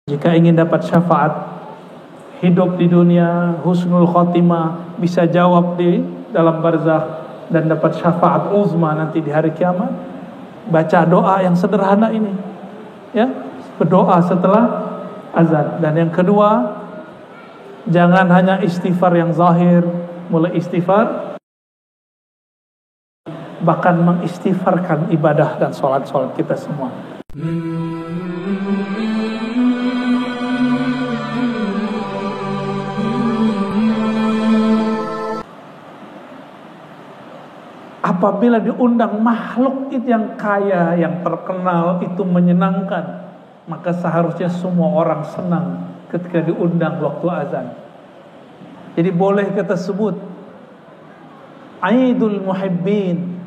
Jika ingin dapat syafaat hidup di dunia, husnul khotimah, bisa jawab di dalam barzakh dan dapat syafaat uzma nanti di hari kiamat, baca doa yang sederhana ini, ya, berdoa setelah azan. Dan yang kedua, jangan hanya istighfar yang zahir, mulai istighfar, bahkan mengistighfarkan ibadah dan sholat-sholat kita semua. Apabila diundang makhluk itu yang kaya, yang terkenal, itu menyenangkan, maka seharusnya semua orang senang ketika diundang waktu azan. Jadi boleh kita sebut Aidul Muhibbin,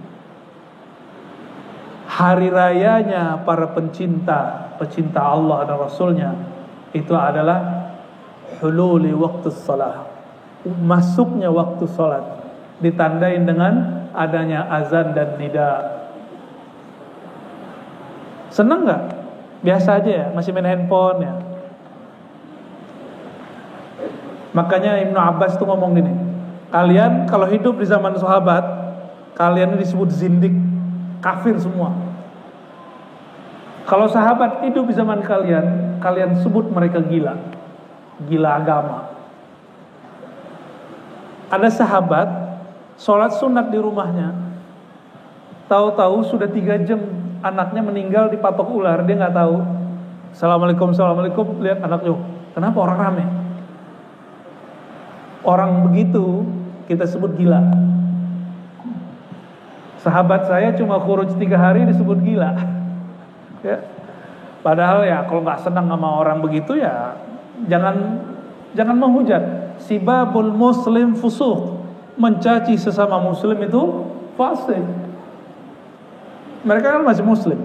hari rayanya para pencinta Allah dan Rasulnya. Itu adalah hululi waktu salat, masuknya waktu salat, ditandain dengan adanya azan dan nida. Senang gak? Biasa aja ya, masih main handphone ya. Makanya Ibnu Abbas tuh ngomong gini, kalian kalau hidup di zaman sahabat, kalian disebut zindik, kafir semua. Kalau sahabat hidup di zaman kalian, kalian sebut mereka gila, gila agama. Ada sahabat sholat sunat di rumahnya, tahu-tahu sudah 3 jam anaknya meninggal dipatok ular, dia nggak tahu. Assalamualaikum, lihat anaknya, kenapa orang rame? Orang begitu kita sebut gila. Sahabat saya cuma khuruj 3 hari disebut gila, ya. Padahal ya kalau nggak senang sama orang begitu ya jangan menghujat. Sibabul muslim fusuq, mencaci sesama muslim itu fasik. Mereka kan masih muslim.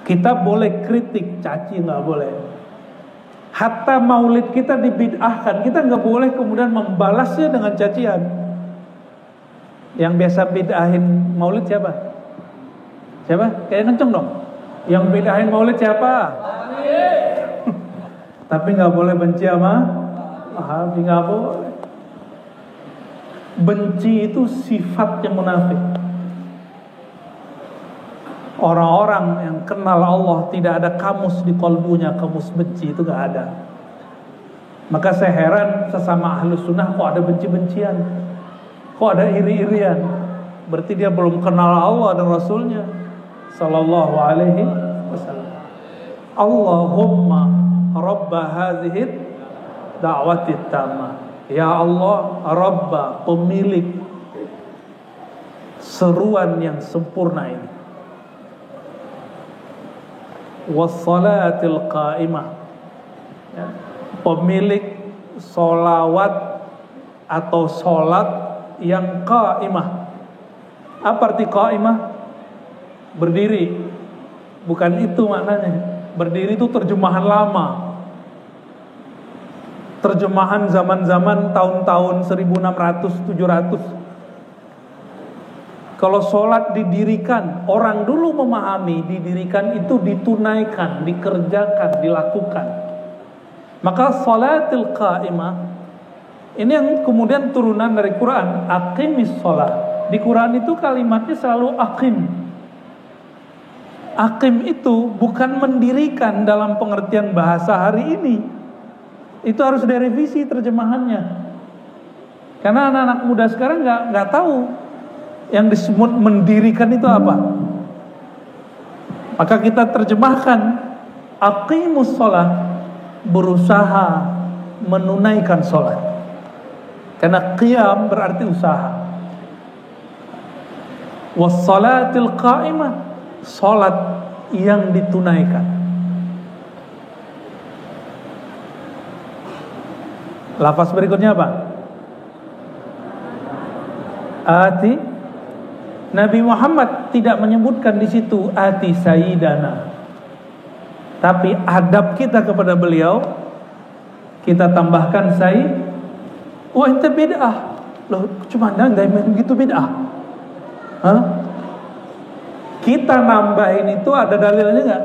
Kita boleh kritik, caci nggak boleh. Hatta maulid kita dibid'ahkan, kita nggak boleh kemudian membalasnya dengan cacian. Yang biasa bid'ahin maulid siapa? Siapa? Kayak kenceng dong. Yang bid'ahin maulid siapa? Tapi nggak boleh benci sama Wahabi, nggak boleh. Benci itu sifatnya munafik. Orang-orang yang kenal Allah tidak ada kamus di kalbunya, kamus benci itu gak ada. Maka saya heran sesama ahlus sunnah kok ada benci-bencian, kok ada iri-irian. Berarti dia belum kenal Allah dan Rasulnya sallallahu alaihi wasallam. Allahumma rabba hadhihi da'wati tammah, ya Allah, Rabba, pemilik seruan yang sempurna ini, wassalatil qa'imah, ya, pemilik solawat atau solat yang qa'imah. Apa arti qa'imah? Berdiri. Bukan itu maknanya. Berdiri itu terjemahan lama, terjemahan zaman-zaman tahun-tahun 1600, 700. Kalau sholat didirikan, orang dulu memahami didirikan itu ditunaikan, dikerjakan, dilakukan. Maka sholatil qa'imah ini yang kemudian turunan dari Quran, aqimis sholat. Di Quran itu kalimatnya selalu aqim. Aqim itu bukan mendirikan dalam pengertian bahasa hari ini. Itu harus direvisi terjemahannya. Karena anak-anak muda sekarang nggak tahu yang disebut mendirikan itu apa. Maka kita terjemahkan aqimus sholat, berusaha menunaikan sholat. Karena qiyam berarti usaha. Wassalatil qa'imah, sholat yang ditunaikan. Lafaz berikutnya apa? Ati. Nabi Muhammad tidak menyebutkan di situ ati sayyidana. Tapi adab kita kepada beliau kita tambahkan sayyid. Wah, itu bid'ah. Loh, cuma enggak begitu bid'ah. Hah? Kita nambahin itu ada dalilnya enggak?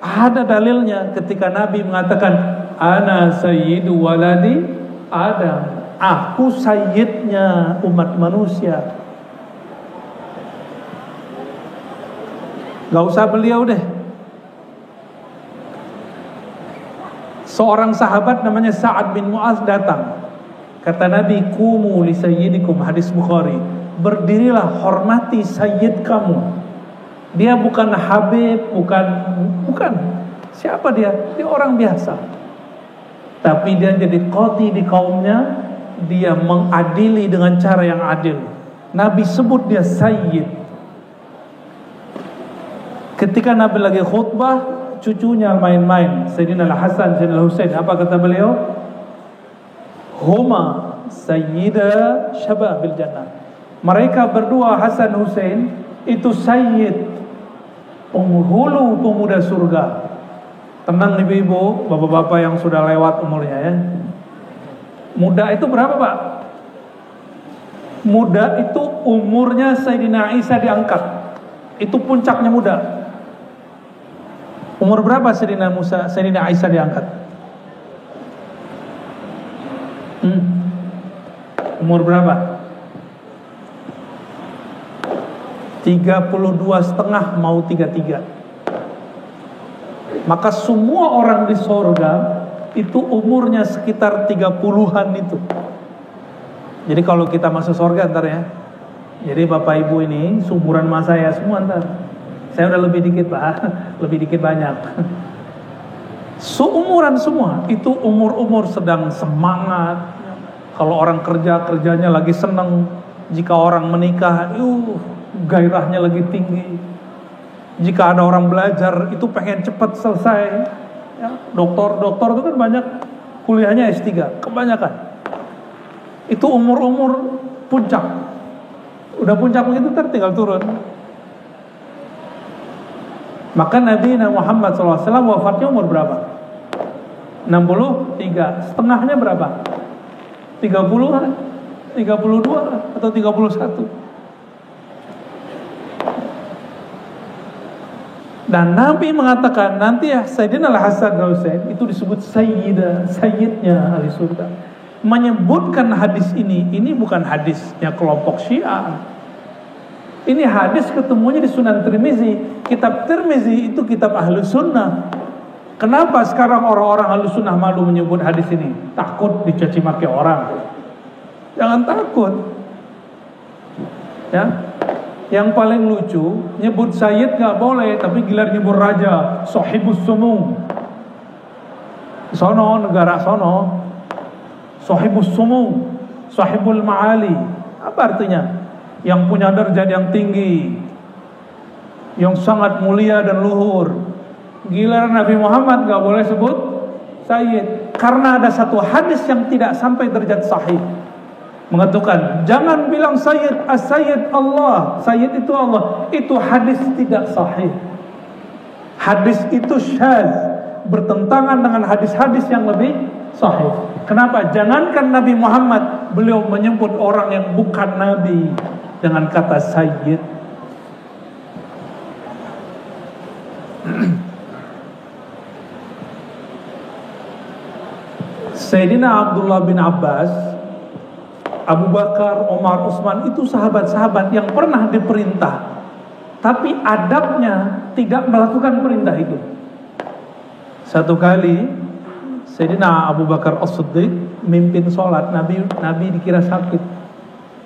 Ada dalilnya ketika Nabi mengatakan ana sayyidu waladi Adam. Aku sayyidnya umat manusia. Gak usah beliau deh. Seorang sahabat namanya Sa'ad bin Mu'az datang. Kata Nabi, kumu li sayyidikum, hadis Bukhari. Berdirilah, hormati sayyid kamu. Dia bukan Habib, bukan. Siapa dia? Dia orang biasa. Tapi dia jadi qadhi di kaumnya. Dia mengadili dengan cara yang adil. Nabi sebut dia sayyid. Ketika Nabi lagi khutbah, cucunya main-main, Sayyidina Al-Hasan, Sayyidina Al-Husain, apa kata beliau? Huma sayyida syababil jannah. Mereka berdua, Hasan Husain, itu sayyid, penghulu pemuda surga. Tenang ibu-ibu, bapak-bapak yang sudah lewat umurnya ya. Muda itu berapa Pak? Muda itu umurnya Sayyidina Isa diangkat. Itu puncaknya muda. Umur berapa Sayyidina Isa diangkat? Umur berapa? 32,5 mau 33. Maka semua orang di sorga itu umurnya sekitar 30-an itu. Jadi kalau kita masuk sorga ntar ya. Jadi bapak ibu ini seumuran sama saya semua ntar. Saya udah lebih dikit Pak, lebih dikit banyak. Seumuran semua. Itu umur-umur sedang semangat. Kalau orang kerjanya lagi seneng. Jika orang menikah, gairahnya lagi tinggi. Jika ada orang belajar, itu pengen cepat selesai. Ya, dokter itu kan banyak kuliahnya S3, kebanyakan. Itu umur-umur puncak. Udah puncak begitu tinggal turun. Maka Nabi Muhammad SAW wafatnya umur berapa? 63. Setengahnya berapa? 30-an, 32 atau 31. Dan Nabi mengatakan nanti ya Sayyidina Al-Hasan dan Husain itu disebut sayyidnya ahli surga. Menyebutkan hadis ini bukan hadisnya kelompok Syiah. Ini hadis ketemunya di Sunan Tirmizi. Kitab Tirmizi itu kitab ahli sunnah. Kenapa sekarang orang-orang ahli sunnah malu menyebut hadis ini? Takut dicaci maki orang. Jangan takut. Ya. Yang paling lucu, nyebut sayyid gak boleh, tapi gelar nyebut raja, sahibus sumung. Sono, negara sono. Sahibus sumung, sahibul ma'ali. Apa artinya? Yang punya derajat yang tinggi, yang sangat mulia dan luhur. Giliran Nabi Muhammad gak boleh sebut sayyid. Karena ada satu hadis yang tidak sampai derajat sahih. Mengatakan jangan bilang sayyid, as-sayyid Allah, sayyid itu Allah. Itu hadis tidak sahih. Hadis itu syadz, bertentangan dengan hadis-hadis yang lebih sahih. Kenapa? Jangankan Nabi Muhammad, beliau menyebut orang yang bukan Nabi dengan kata sayyid. Sayyidina Abdullah bin Abbas, Abu Bakar, Umar, Utsman itu sahabat-sahabat yang pernah diperintah, tapi adabnya tidak melakukan perintah itu. Satu kali Sayyidina Abu Bakar As-Siddiq mimpin sholat, Nabi dikira sakit.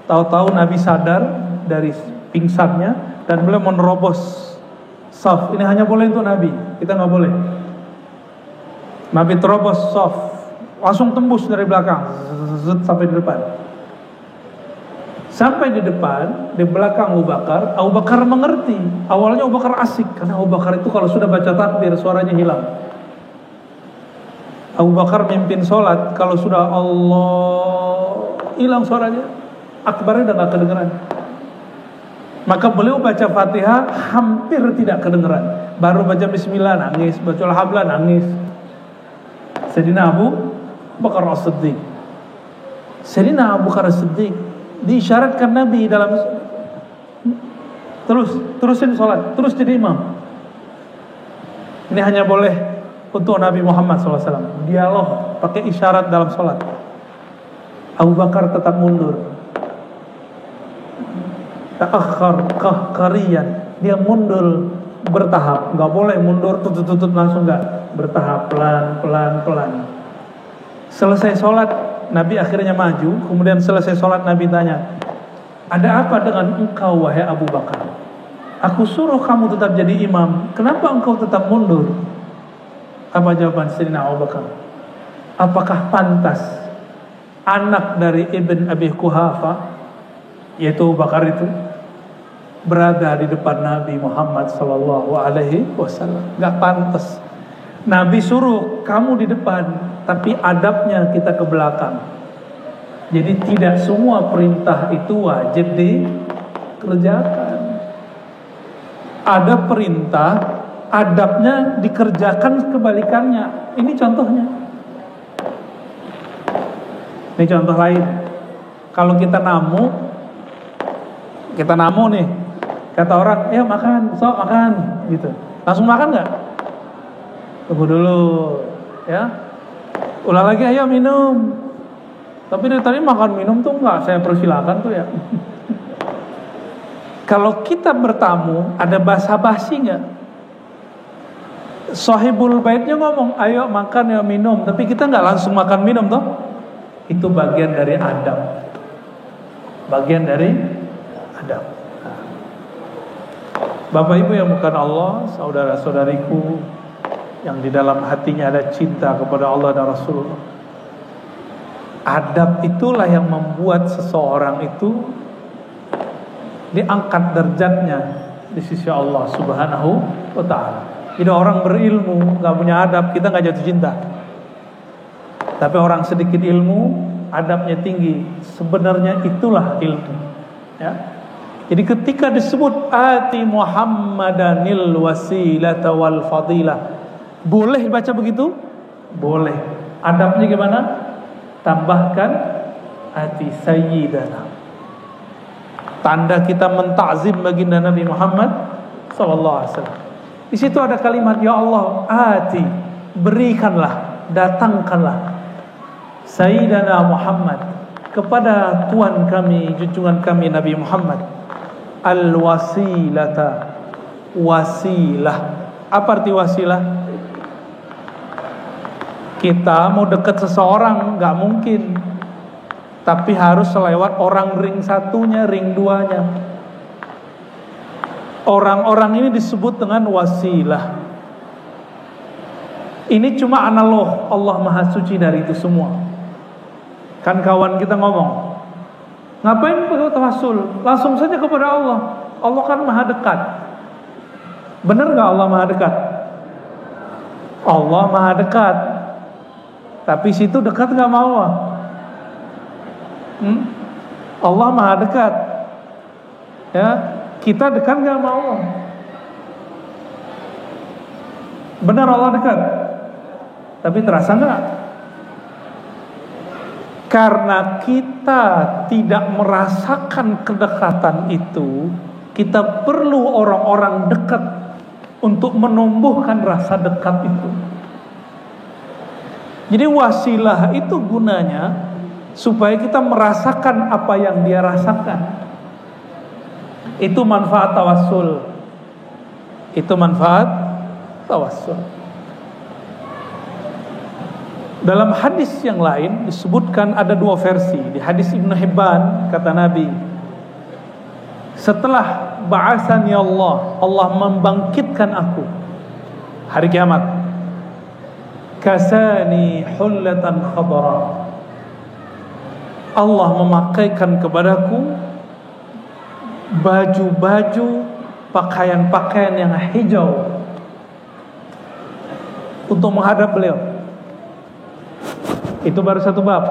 Tahu-tahu Nabi sadar dari pingsannya dan beliau menerobos saf. Ini hanya boleh untuk Nabi, kita nggak boleh. Nabi terobos saf, langsung tembus dari belakang sampai di depan. Sampai di depan, di belakang Abu Bakar mengerti. Awalnya Abu Bakar asik, karena Abu Bakar itu kalau sudah baca takbir suaranya hilang. Abu Bakar mimpin sholat, kalau sudah Allah hilang suaranya, akbarnya udah gak kedengeran. Maka beliau baca Fatihah hampir tidak kedengeran. Baru baca Bismillah nangis, baca Al-Habla nangis. Sayyidina Abu Bakar As-Siddiq. Sayyidina Abu Bakar As-Siddiq diisyaratkan Nabi dalam terusin sholat, terus jadi imam. Ini hanya boleh untuk Nabi Muhammad SAW. Dialog pakai isyarat dalam sholat. Abu Bakar tetap mundur. Ta'akhkhar qahqariyan. Dia mundur bertahap. Gak boleh mundur tutut-tutut langsung, gak. Bertahap, pelan. Selesai sholat, Nabi akhirnya maju. Kemudian selesai sholat, Nabi tanya, ada apa dengan engkau wahai Abu Bakar? Aku suruh kamu tetap jadi imam, kenapa engkau tetap mundur? Apa jawaban Sayyidina Abu Bakar? Apakah pantas anak dari Ibn Abi Quhafa, yaitu Abu Bakar itu, berada di depan Nabi Muhammad SAW? Gak pantas. Nabi suruh kamu di depan, tapi adabnya kita ke belakang. Jadi tidak semua perintah itu wajib dikerjakan. Ada perintah, adabnya dikerjakan kebalikannya. Ini contohnya. Ini contoh lain. Kalau kita namu nih, kata orang, ya makan, sok makan, gitu. Langsung makan nggak? Tunggu dulu, ya. Ulang lagi, ayo minum. Tapi dari tadi makan minum tuh nggak saya persilakan tuh ya. Kalau kita bertamu, ada basa-basi nggak? Sahibul baitnya ngomong, ayo makan ya minum, tapi kita nggak langsung makan minum toh? Itu bagian dari adab. Bagian dari adab. Bapak Ibu yang bukan Allah, saudara-saudariku yang di dalam hatinya ada cinta kepada Allah dan Rasulullah. Adab itulah yang membuat seseorang itu diangkat derajatnya di sisi Allah Subhanahu wa ta'ala. Jadi orang berilmu gak punya adab, kita gak jatuh cinta. Tapi orang sedikit ilmu, adabnya tinggi. Sebenarnya itulah ilmu, ya. Jadi ketika disebut ati Muhammadanil wasilata wal fadilah, boleh baca begitu? Boleh. Adabnya gimana? Tambahkan ati sayyidana. Tanda kita mentakzim baginda Nabi Muhammad sallallahu alaihi wasallam. Di situ ada kalimat, ya Allah, ati, berikanlah, datangkanlah sayyidana Muhammad, kepada Tuhan kami, junjungan kami Nabi Muhammad, al-wasilata, wasilah. Apa arti wasilah? Kita mau dekat seseorang gak mungkin, tapi harus lewat orang ring satunya, ring duanya. Orang-orang ini disebut dengan wasilah. Ini cuma analog, Allah Maha Suci dari itu semua. Kan kawan kita ngomong, ngapain perlu tawassul? Langsung saja kepada Allah. Allah kan Maha dekat. Benar gak Allah Maha dekat? Allah Maha dekat. Tapi situ dekat gak mau Allah? Allah Maha dekat. Ya, kita dekat gak mau Allah? Benar Allah dekat, tapi terasa gak? Karena kita tidak merasakan kedekatan itu, kita perlu orang-orang dekat untuk menumbuhkan rasa dekat itu. Jadi wasilah itu gunanya supaya kita merasakan apa yang dia rasakan. Itu manfaat tawassul. Itu manfaat tawassul. Dalam hadis yang lain disebutkan ada dua versi. Di hadis Ibnu Hibban kata Nabi, setelah ba'atsani Allah, Allah membangkitkan aku hari kiamat, kasani hullatan khadra, Allah memakaikan kepadaku baju-baju, pakaian-pakaian yang hijau untuk menghadap beliau. Itu baru satu bab.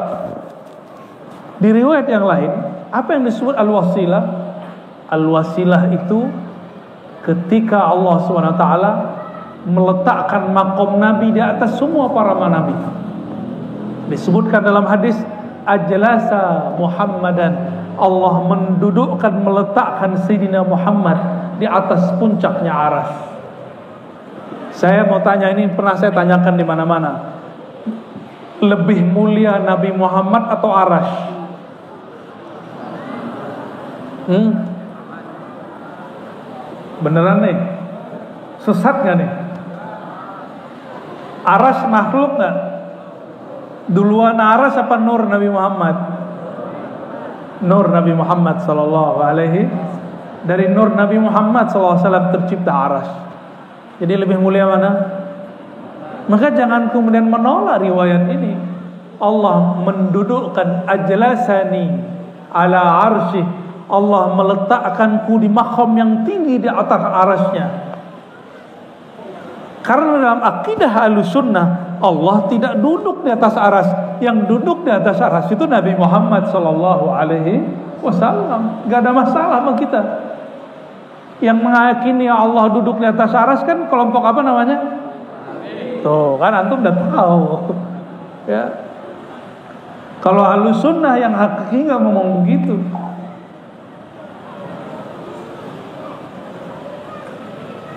Di riwayat yang lain, apa yang disebut al-wasilah? Al-wasilah itu ketika Allah SWT meletakkan maqam Nabi di atas semua para nabi. Disebutkan dalam hadis, ajlasa Muhammadan, Allah mendudukkan, meletakkan Sayyidina Muhammad di atas puncaknya aras. Saya mau tanya, ini pernah saya tanyakan di mana-mana. Lebih mulia Nabi Muhammad atau Arash? Beneran nih? Sesat gak nih? Arash makhluk gak? Duluan Arash apa nur Nabi Muhammad? Nur Nabi Muhammad sallallahu alaihi. Dari nur Nabi Muhammad sallallahu alaihi wasallam tercipta Arash. Jadi lebih mulia mana? Maka jangan kemudian menolak riwayat ini. Allah mendudukkan ajlasani ala arsyih. Allah meletakkanku di maqam yang tinggi di atas arasy-Nya. Karena dalam akidah Ahlussunnah, Allah tidak duduk di atas aras. Yang duduk di atas aras itu Nabi Muhammad sallallahu alaihi wasallam. Gak ada masalah sama kita. Yang meyakini Allah duduk di atas aras kan kelompok apa namanya? Tuh kan antum udah tahu. Ya. Kalau Ahlussunnah yang hakiki nggak ngomong begitu.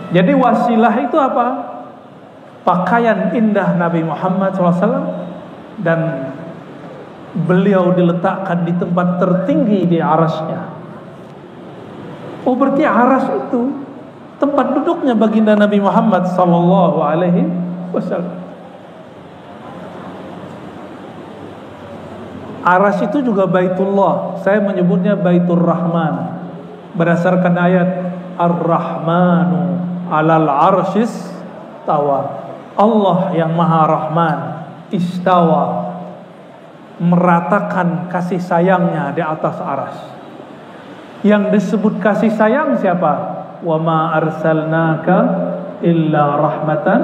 Jadi wasilah itu apa? Pakaian indah Nabi Muhammad SAW, dan beliau diletakkan di tempat tertinggi di arasy-Nya. Oh, berarti aras itu tempat duduknya baginda Nabi Muhammad sallallahu alaihi wasallam. Aras itu juga Baitullah. Saya menyebutnya Baitur Rahman berdasarkan ayat Ar-Rahmanu 'alal 'arsyis tawa. Allah yang Maha Rahman istawa, meratakan kasih sayangnya di atas aras. Yang disebut kasih sayang siapa? Wa ma arsalnaka illa rahmatan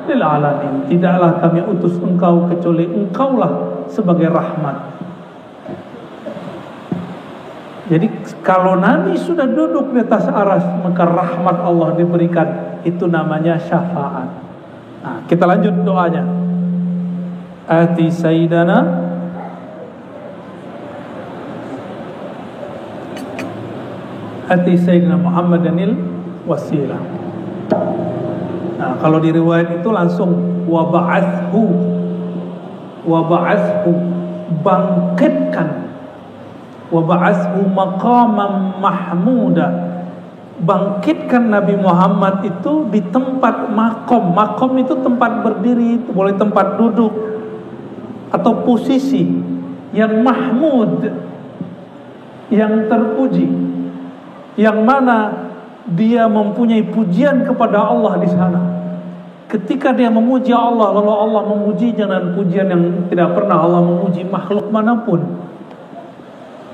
lil alamin. Tidaklah kami utus engkau kecuali engkaulah sebagai rahmat. Jadi kalau Nabi sudah duduk di atas aras, maka rahmat Allah diberikan. Itu namanya syafaat. Nah, kita lanjut doanya. Ati sayyidana Ati Sayyidina Muhammadanil wasilah. Nah, kalau di riwayat itu langsung waba'athu, bangkitkan, waba'athu maqamam mahmuda, bangkitkan Nabi Muhammad itu di tempat makom. Makom itu tempat berdiri, boleh tempat duduk atau posisi yang mahmud, yang terpuji, yang mana dia mempunyai pujian kepada Allah di sana. Ketika dia memuji Allah, lalu Allah memujinya dengan pujian yang tidak pernah Allah memuji makhluk manapun.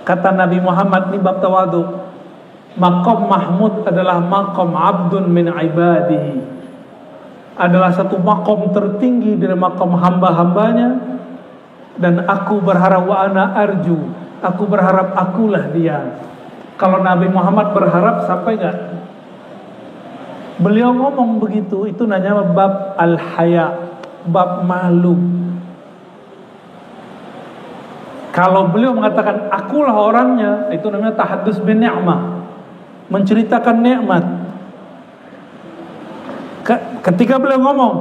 Kata Nabi Muhammad di bab tawadhu, maqam mahmud adalah maqam abdun min ibadihi, adalah satu maqam tertinggi dari maqam hamba-hambanya. Dan aku berharap, wa ana arju, aku berharap akulah dia. Kalau Nabi Muhammad berharap sampai gak? Beliau ngomong begitu, itu namanya bab al-haya, bab malu. Kalau beliau mengatakan akulah orangnya, itu namanya tahaddus bin ni'mah, menceritakan nikmat. Ketika beliau ngomong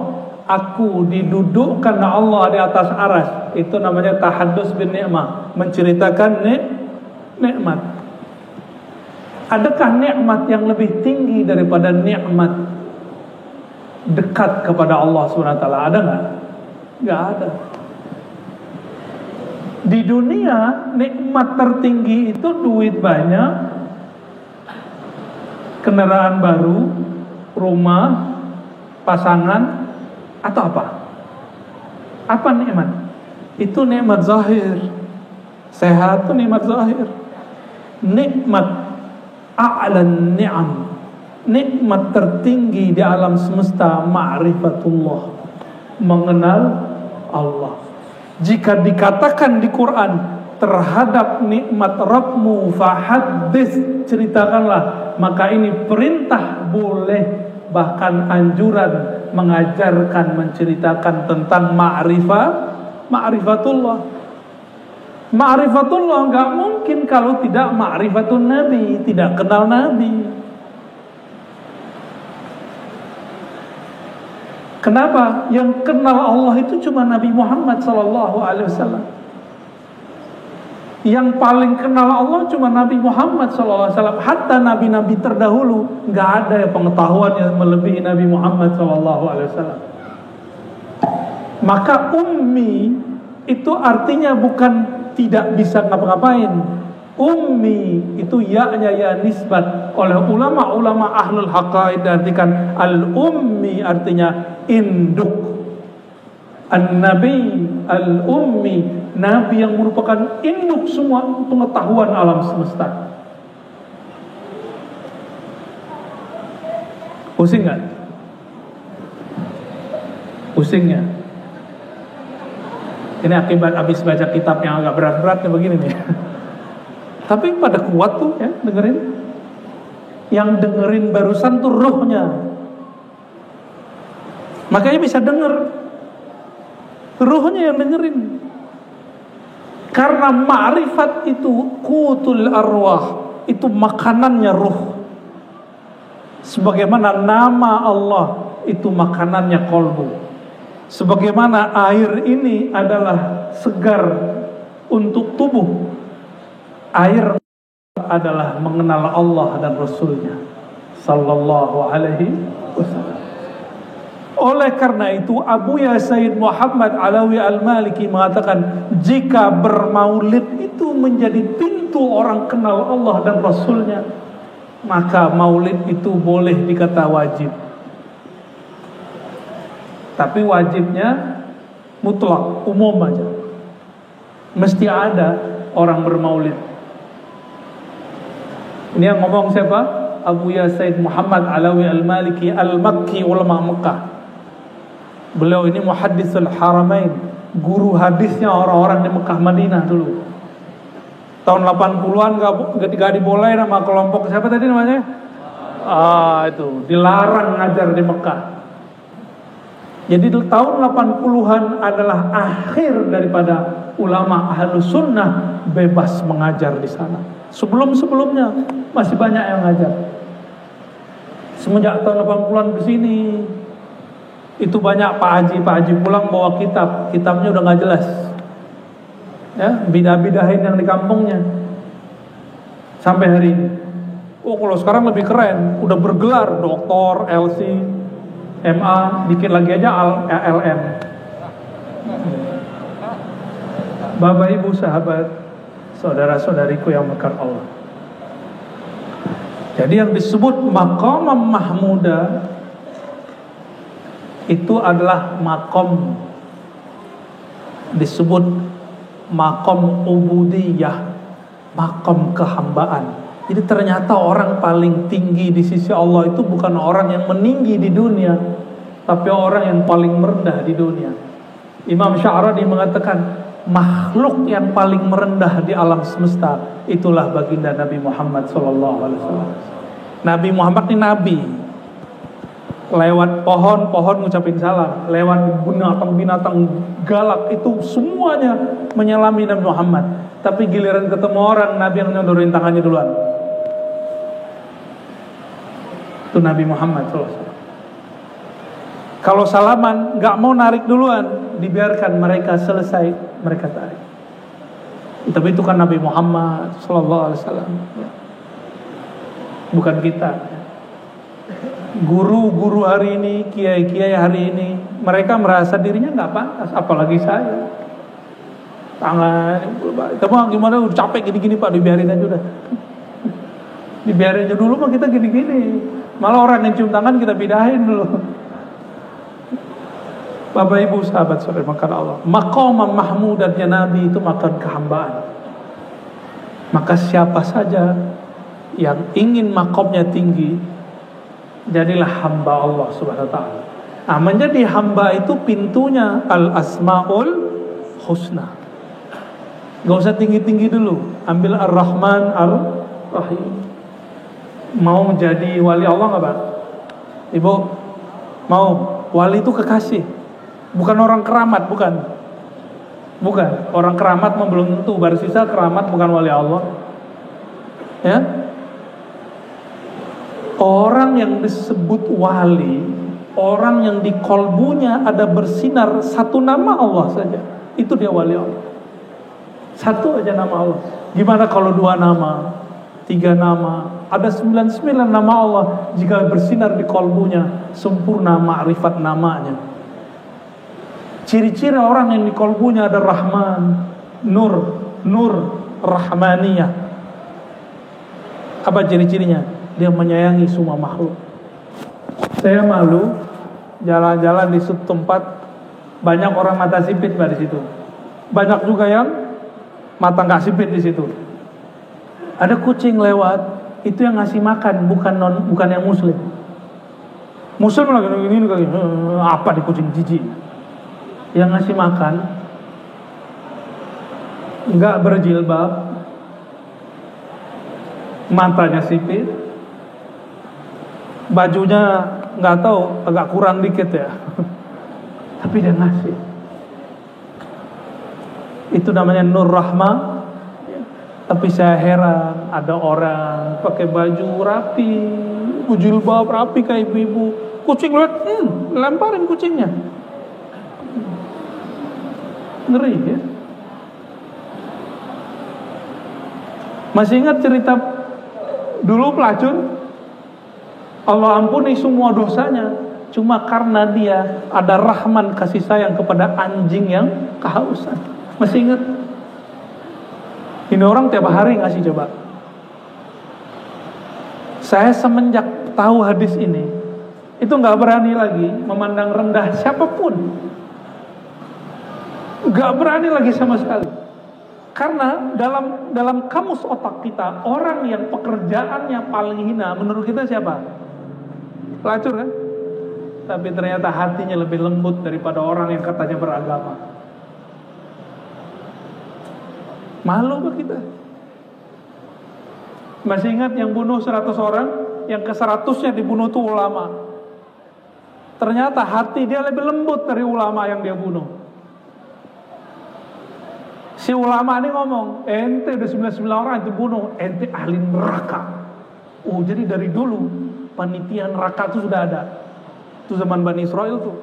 aku didudukkan Allah di atas aras, itu namanya tahaddus bin ni'mah, menceritakan nikmat. Adakah nikmat yang lebih tinggi daripada nikmat dekat kepada Allah SWT? Ada nggak? Nggak ada. Di dunia nikmat tertinggi itu duit banyak, kendaraan baru, rumah, pasangan, atau apa? Apa nikmat? Itu nikmat zahir. Sehat itu nikmat zahir. Nikmat a'lan ni'am, nikmat tertinggi di alam semesta, ma'rifatullah, mengenal Allah. Jika dikatakan di Quran terhadap nikmat Rabbmu fahaddits, ceritakanlah, maka ini perintah, boleh, bahkan anjuran, mengajarkan, menceritakan tentang ma'rifatullah. Ma'rifatullah enggak mungkin kalau tidak ma'rifatun Nabi, tidak kenal Nabi. Kenapa? Yang kenal Allah itu cuma Nabi Muhammad SAW. Yang paling kenal Allah cuma Nabi Muhammad SAW. Hatta nabi-nabi terdahulu nggak ada yang pengetahuan yang melebihi Nabi Muhammad SAW. Maka ummi itu artinya bukan tidak bisa ngapa-ngapain. Ummi itu ya-nya ya nisbat oleh ulama-ulama ahlul haqaid diartikan al-ummi artinya induk. An-nabi al-ummi, nabi yang merupakan induk semua pengetahuan alam semesta. Pusing nggak? Pusingnya. Ini akibat habis baca kitab yang agak berat-berat begini nih. Tapi pada kuat tuh ya dengerin. Yang dengerin barusan tuh ruhnya. Makanya bisa denger. Ruhnya yang dengerin. Karena ma'rifat itu qutul arwah, itu makanannya ruh. Sebagaimana nama Allah itu makanannya kolbu. Sebagaimana air ini adalah segar untuk tubuh, air adalah mengenal Allah dan Rasulnya sallallahu alaihi wasallam. Oleh karena itu Abuya Sayyid Muhammad Alawi Al-Maliki mengatakan, jika bermaulid itu menjadi pintu orang kenal Allah dan Rasulnya, maka maulid itu boleh dikata wajib. Tapi wajibnya mutlak, umum aja. Mesti ada orang bermaulid. Ini yang ngomong siapa? Abuya Sayyid Muhammad Alawi Al-Maliki Al-Makki, ulama Mekah. Beliau ini muhaddisul haramain, guru hadisnya orang-orang di Mekah Madinah dulu. Tahun 80-an gak dibolehin sama kelompok siapa tadi namanya? Itu dilarang ngajar di Mekah. Jadi tahun 80-an adalah akhir daripada ulama Ahlus Sunnah bebas mengajar di sana. Sebelum-sebelumnya masih banyak yang ngajar. Semenjak tahun 80-an ke sini itu banyak Pak Haji pulang bawa kitabnya udah nggak jelas. Ya, bidah-bidahin yang di kampungnya. Sampai hari ini. Kalau sekarang lebih keren, udah bergelar doktor, LC, MA, dikit lagi aja LM. Bapak Ibu sahabat, saudara-saudariku yang berkat Allah. Jadi yang disebut maqam mahmuda itu adalah makom, disebut makom ubudiyah, makom kehambaan. Jadi ternyata orang paling tinggi di sisi Allah itu bukan orang yang meninggi di dunia, tapi orang yang paling merendah di dunia. Imam Sya'rani mengatakan makhluk yang paling merendah di alam semesta itulah baginda Nabi Muhammad SAW. Nabi Muhammad ini nabi. Lewat pohon ngucapin salam, lewat binatang-binatang galak itu semuanya menyelami Nabi Muhammad. Tapi giliran ketemu orang, Nabi yang nyodorin tangannya duluan. Itu Nabi Muhammad SAW. Kalau salaman nggak mau narik duluan, dibiarkan mereka selesai, mereka tarik. Tapi itu kan Nabi Muhammad SAW, bukan kita. Guru-guru hari ini, kiai-kiai hari ini, mereka merasa dirinya nggak pantas, apalagi saya. Tangan, tapi gimana? Udah capek gini-gini Pak, dibiarin aja udah. Dibiarin aja dulu mah kita gini-gini. Malah orang yang cium tangan kita pindahin dulu. Bapak Ibu sahabat saudara makan Allah, maqam mahmudatnya Nabi itu makan kehambaan. Maka siapa saja yang ingin maqamnya tinggi, jadilah hamba Allah Subhanahu wa ta'ala. Nah, menjadi hamba itu pintunya al-asmaul husna. Gak usah tinggi-tinggi dulu, ambil ar-Rahman ar-Rahim. Mau jadi wali Allah gak Pak? Ibu mau? Wali itu kekasih, bukan orang keramat, bukan. Orang keramat belum tentu, baru sisa keramat bukan wali Allah. Ya, orang yang disebut wali Orang yang di kolbunya ada bersinar satu nama Allah saja, itu dia wali Allah. Satu aja nama Allah. Gimana kalau 2 nama, 3 nama, ada 99 nama Allah. Jika bersinar di kolbunya, sempurna ma'rifat namanya. Ciri-ciri orang yang di kolbunya ada Rahman, Nur Rahmaniyah. Apa ciri-cirinya? Dia menyayangi semua makhluk. Saya malu jalan-jalan di suatu tempat banyak orang mata sipit di situ. Banyak juga yang mata nggak sipit di situ. Ada kucing lewat, itu yang ngasih makan, bukan yang muslim. Muslim lagi ini apa di kucing jijik. Yang ngasih makan nggak berjilbab, matanya sipit, bajunya nggak tahu agak kurang dikit ya, tapi dia ngasih. Itu namanya Nur Rahmah. Tapi saya heran, ada orang pakai baju rapi, jilbab rapi kayak ibu-ibu, kucing lihat, lemparin kucingnya. Ngeri ya. Masih ingat cerita dulu pelacur? Allah ampuni semua dosanya, cuma karena dia ada rahman kasih sayang kepada anjing yang kehausan. Masih ingat? Ini orang tiap hari ngasih coba. Saya semenjak tahu hadis ini, itu nggak berani lagi memandang rendah siapapun. Nggak berani lagi sama sekali. Karena dalam kamus otak kita, orang yang pekerjaannya paling hina menurut kita siapa? Pelacur kan? Tapi ternyata hatinya lebih lembut daripada orang yang katanya beragama. Malu bagi kita. Masih ingat yang bunuh 100 orang, yang ke-100-nya dibunuh itu ulama. Ternyata hati dia lebih lembut dari ulama yang dia bunuh. Si ulama ini ngomong, ente udah 99 orang itu bunuh, ente ahli neraka. Oh, jadi dari dulu panitia neraka itu sudah ada. Itu zaman Bani Israel tuh.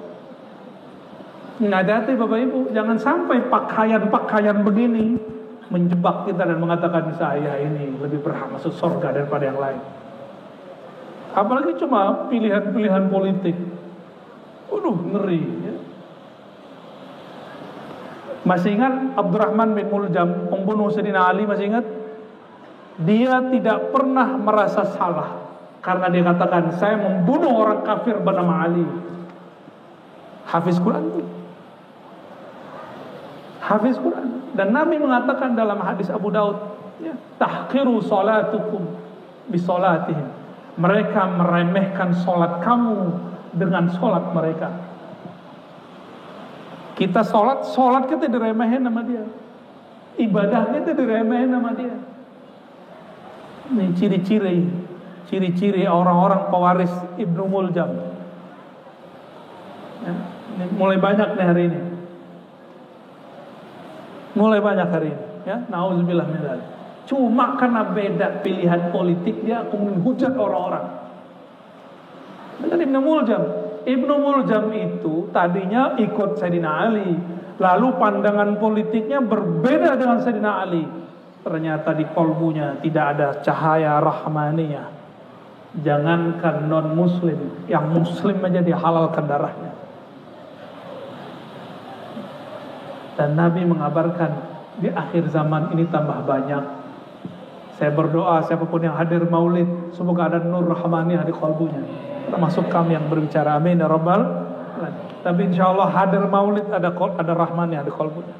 Hati-hati Bapak Ibu, jangan sampai pakaian begini menjebak kita dan mengatakan saya ini lebih berhak masuk surga daripada yang lain. Apalagi cuma pilihan-pilihan politik. Ngeri ya. Masih ingat Abdurrahman bin Muljam pembunuh Sayyidina Ali, masih ingat? Dia tidak pernah merasa salah karena dia katakan saya membunuh orang kafir bernama Ali. Hafiz Quran itu. Hafiz Quran. Dan Nabi mengatakan dalam hadis Abu Daud, ya, tahqiru salatukum bisolatihim. Mereka meremehkan solat kamu dengan solat mereka. Kita solat kita diremehin sama dia. Ibadah kita diremehin sama dia. Ini ciri-ciri orang-orang pewaris Ibnu Muljam. Ya, ini mulai banyak nih hari ini. Mulai banyak hari ini, ya. Nauzubillah min dzalik. Cuma karena beda pilihan politik dia kemudian hujat orang-orang. Dengan Ibnu Muljam. Ibnu Muljam itu tadinya ikut Sayyidina Ali, lalu pandangan politiknya berbeda dengan Sayyidina Ali. Ternyata di kolbunya tidak ada cahaya rahmaniyah. Jangankan non muslim, yang muslim aja dihalalkan darahnya. Dan Nabi mengabarkan di akhir zaman ini tambah banyak. Saya berdoa siapapun yang hadir maulid, semoga ada nur rahmaniyah di kolbunya, termasuk kami yang berbicara, amin ya rabbal alamin. Tapi insya Allah hadir maulid ada rahmaniyah di kolbunya.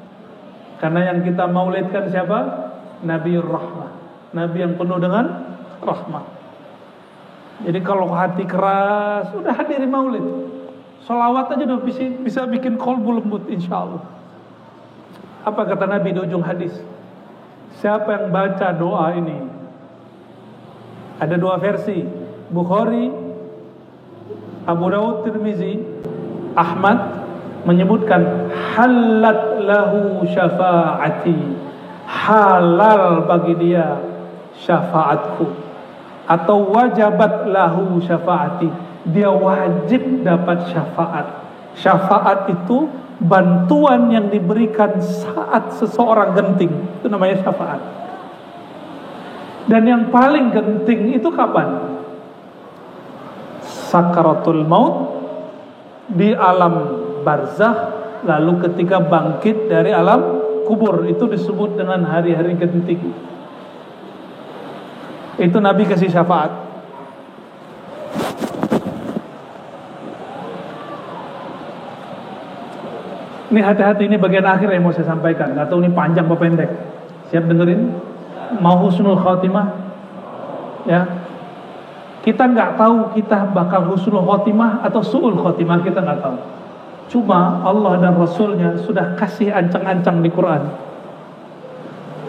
Karena yang kita maulidkan siapa? Nabiur Rahmah, Nabi yang penuh dengan rahmah. Jadi kalau hati keras, udah hadiri maulid, sholawat aja udah bisa bikin kolbu lembut insya Allah. Apa kata Nabi di ujung hadis? Siapa yang baca doa ini? Ada 2 versi, Bukhari, Abu Daud, Tirmizi, Ahmad menyebutkan halat lahu syafaati, halal bagi dia syafaatku, atau wajabat lahu syafaati, dia wajib dapat syafaat. Syafaat itu bantuan yang diberikan saat seseorang genting, itu namanya syafaat. Dan yang paling genting itu kapan? Sakaratul maut, di alam barzakh, lalu ketika bangkit dari alam kubur, itu disebut dengan hari-hari genting. Itu Nabi kasih syafaat. Ini hati-hati, ini bagian akhir yang mau saya sampaikan. Gak tahu ini panjang atau pendek. Siap dengerin? Mau husnul khatimah? Ya. Kita nggak tahu kita bakal husnul khatimah atau su'ul khatimah, kita nggak tahu. Cuma Allah dan Rasulnya sudah kasih ancang-ancang di Quran.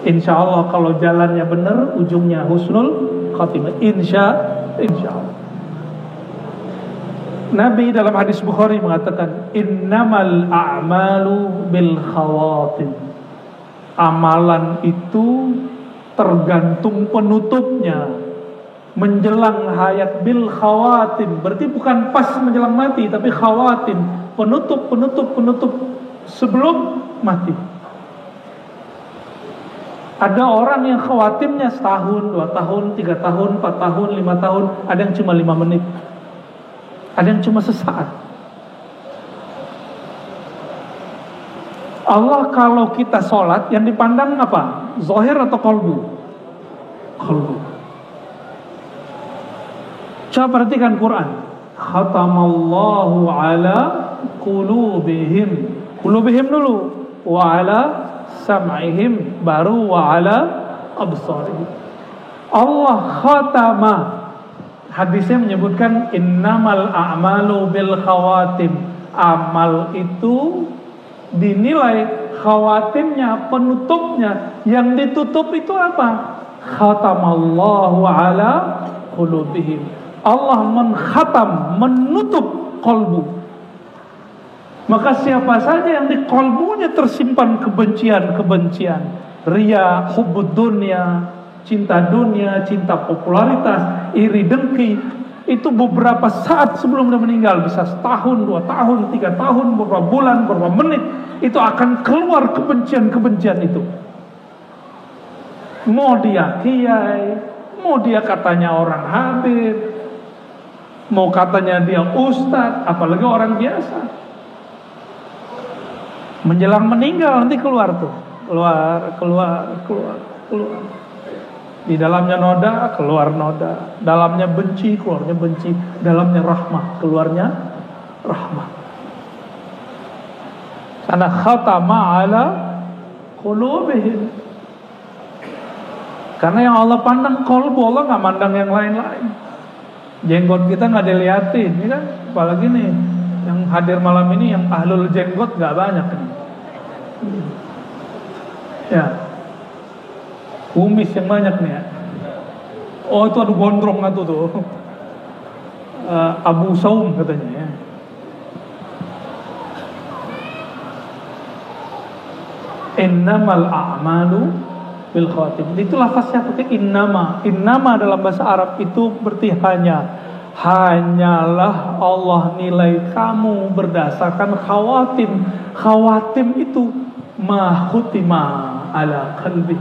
Insya Allah kalau jalannya benar, ujungnya husnul khatimah. Insya Allah. Nabi dalam hadis Bukhari mengatakan, innamal a'malu bil khawatim. Amalan itu tergantung penutupnya. Menjelang hayat bil khawatim, berarti bukan pas menjelang mati, tapi khawatim, penutup sebelum mati. Ada orang yang khawatimnya setahun, 2 tahun, 3 tahun, 4 tahun, 5 tahun, ada yang cuma 5 menit. Ada yang cuma sesaat. Allah kalau kita sholat, yang dipandang apa? Zahir atau qalbu? Qalbu. Coba perhatikan Quran. Khatamallahu ala qulubihim. Qulubihim dulu. Wa ala sam'ihim. Baru wa ala absarihim. Allah khatama. Hadisnya menyebutkan innamal a'malu bil khawatim. Amal itu dinilai khawatimnya, penutupnya. Yang ditutup itu apa? Khatamallahu ala qulubihim. Allah menkhatam, menutup kolbu. Maka siapa saja yang di kolbunya tersimpan kebencian, riya, hubbud dunya, cinta dunia, cinta popularitas, iri dengki, itu beberapa saat sebelum dia meninggal, bisa setahun, 2 tahun, 3 tahun, beberapa bulan, beberapa menit, itu akan keluar kebencian itu. Mau dia kiai, mau dia katanya orang habib, mau katanya dia ustadz, apalagi orang biasa. Menjelang meninggal nanti keluar tuh, keluar. Di dalamnya noda, keluar noda. Dalamnya benci, keluarnya benci. Dalamnya rahmah, keluarnya rahmah. Karena khatama ala qulubihim. Karena yang Allah pandang kolbu, Allah nggak mandang yang lain-lain. Jenggot kita nggak diliatin, ya kan? Apalagi nih yang hadir malam ini yang ahlul jenggot nggak banyak nih. Ya, kumis yang banyak nih ya. Oh itu ada gondrong tuh. Abu Saum katanya ya. Innamal a'malu bil khawatim. Itu lafaznya pakai innama. Innama dalam bahasa Arab itu berarti hanya. Hanyalah Allah nilai kamu berdasarkan khawatim. Khawatim itu ma khutima ala qalbi.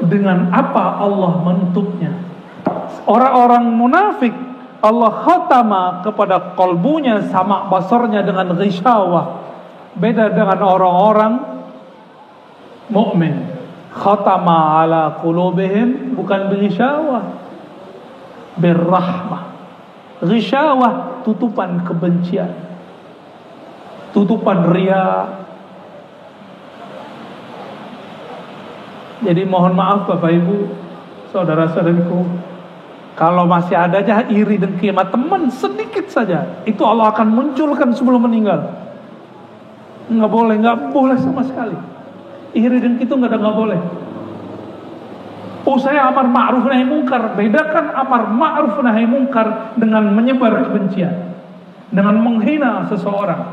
Dengan apa Allah menutupnya. Orang-orang munafik Allah khatama kepada kolbunya, sama basarnya dengan ghisyawah. Beda dengan orang-orang mukmin. Khatama ala qulubihim bukan ghisyawah, birrahmah. Ghisyawah tutupan kebencian, tutupan riya. Jadi mohon maaf Bapak Ibu, saudara-saudariku, kalau masih ada aja iri dengki sama teman sedikit saja, itu Allah akan munculkan sebelum meninggal. Nggak boleh sama sekali. Iri dengki itu nggak boleh. Saya amar ma'ruf nahi mungkar. Bedakan amar ma'ruf nahi mungkar dengan menyebar kebencian, dengan menghina seseorang.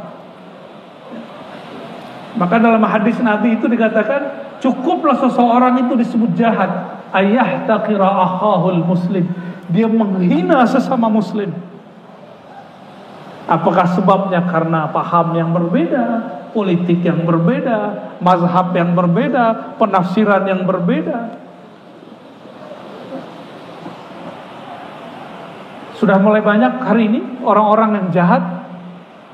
Maka dalam hadis Nabi itu dikatakan, cukuplah seseorang itu disebut jahat, ayahtaqira akhahul muslim, dia menghina sesama muslim. Apakah sebabnya karena paham yang berbeda, politik yang berbeda, mazhab yang berbeda, penafsiran yang berbeda? Sudah mulai banyak hari ini orang-orang yang jahat.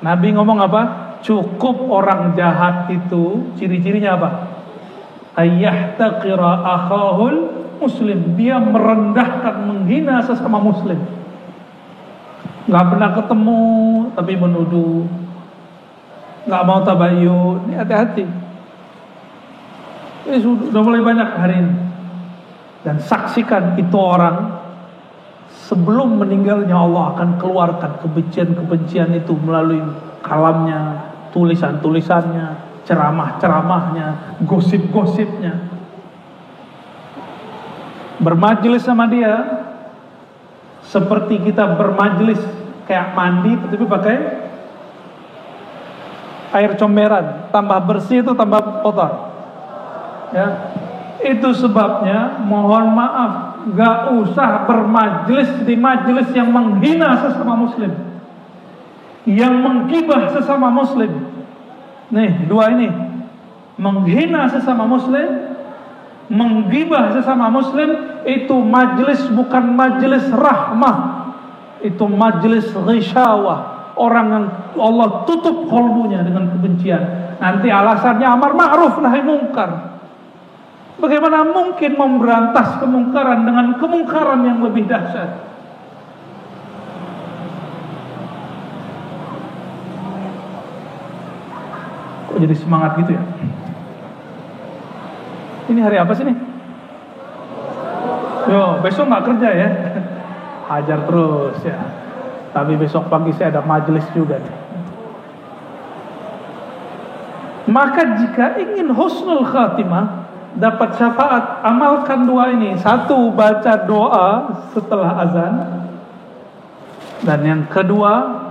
Nabi ngomong apa? Cukup orang jahat itu ciri-cirinya apa? Ayyahtaqira akhahul muslim. Dia merendahkan, menghina sesama muslim. Gak pernah ketemu tapi menuduh, gak mau tabayyun. Ini hati-hati. Ini sudah mulai banyak hari ini. Dan saksikan itu orang sebelum meninggalnya Allah akan keluarkan kebencian-kebencian itu melalui kalamnya, tulisan-tulisannya, ceramah-ceramahnya, gosip-gosipnya. Bermajelis sama dia seperti kita bermajelis kayak mandi tapi pakai air comberan, tambah bersih itu tambah kotor. Ya, itu sebabnya mohon maaf, gak usah bermajelis di majelis yang menghina sesama muslim, yang menggibah sesama muslim. Nih, dua ini, menghina sesama muslim, menggibah sesama muslim. Itu majelis bukan majelis rahmah, itu majelis ghisyawah. Orang yang Allah tutup qalbunya dengan kebencian. Nanti alasannya amar ma'ruf nahi mungkar. Bagaimana mungkin memberantas kemungkaran dengan kemungkaran yang lebih dahsyat? Kok jadi semangat gitu ya? Ini hari apa sih nih? Yo, besok nggak kerja ya? Hajar terus ya. Tapi besok pagi saya ada majelis juga nih. Maka jika ingin husnul khatimah, dapat syafaat, amalkan dua ini. Satu, baca doa setelah azan. Dan yang kedua,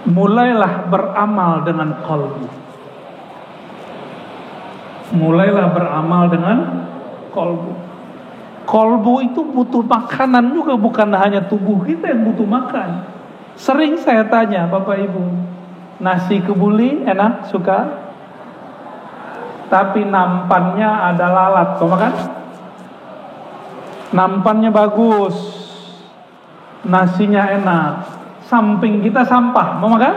mulailah beramal dengan qalbu. Mulailah beramal dengan qalbu. Qalbu itu butuh makanan juga, bukan hanya tubuh kita yang butuh makan. Sering saya tanya Bapak Ibu, nasi kebuli enak, suka? Tapi nampannya ada lalat, kau makan? Nampannya bagus, nasinya enak, samping kita sampah, mau makan?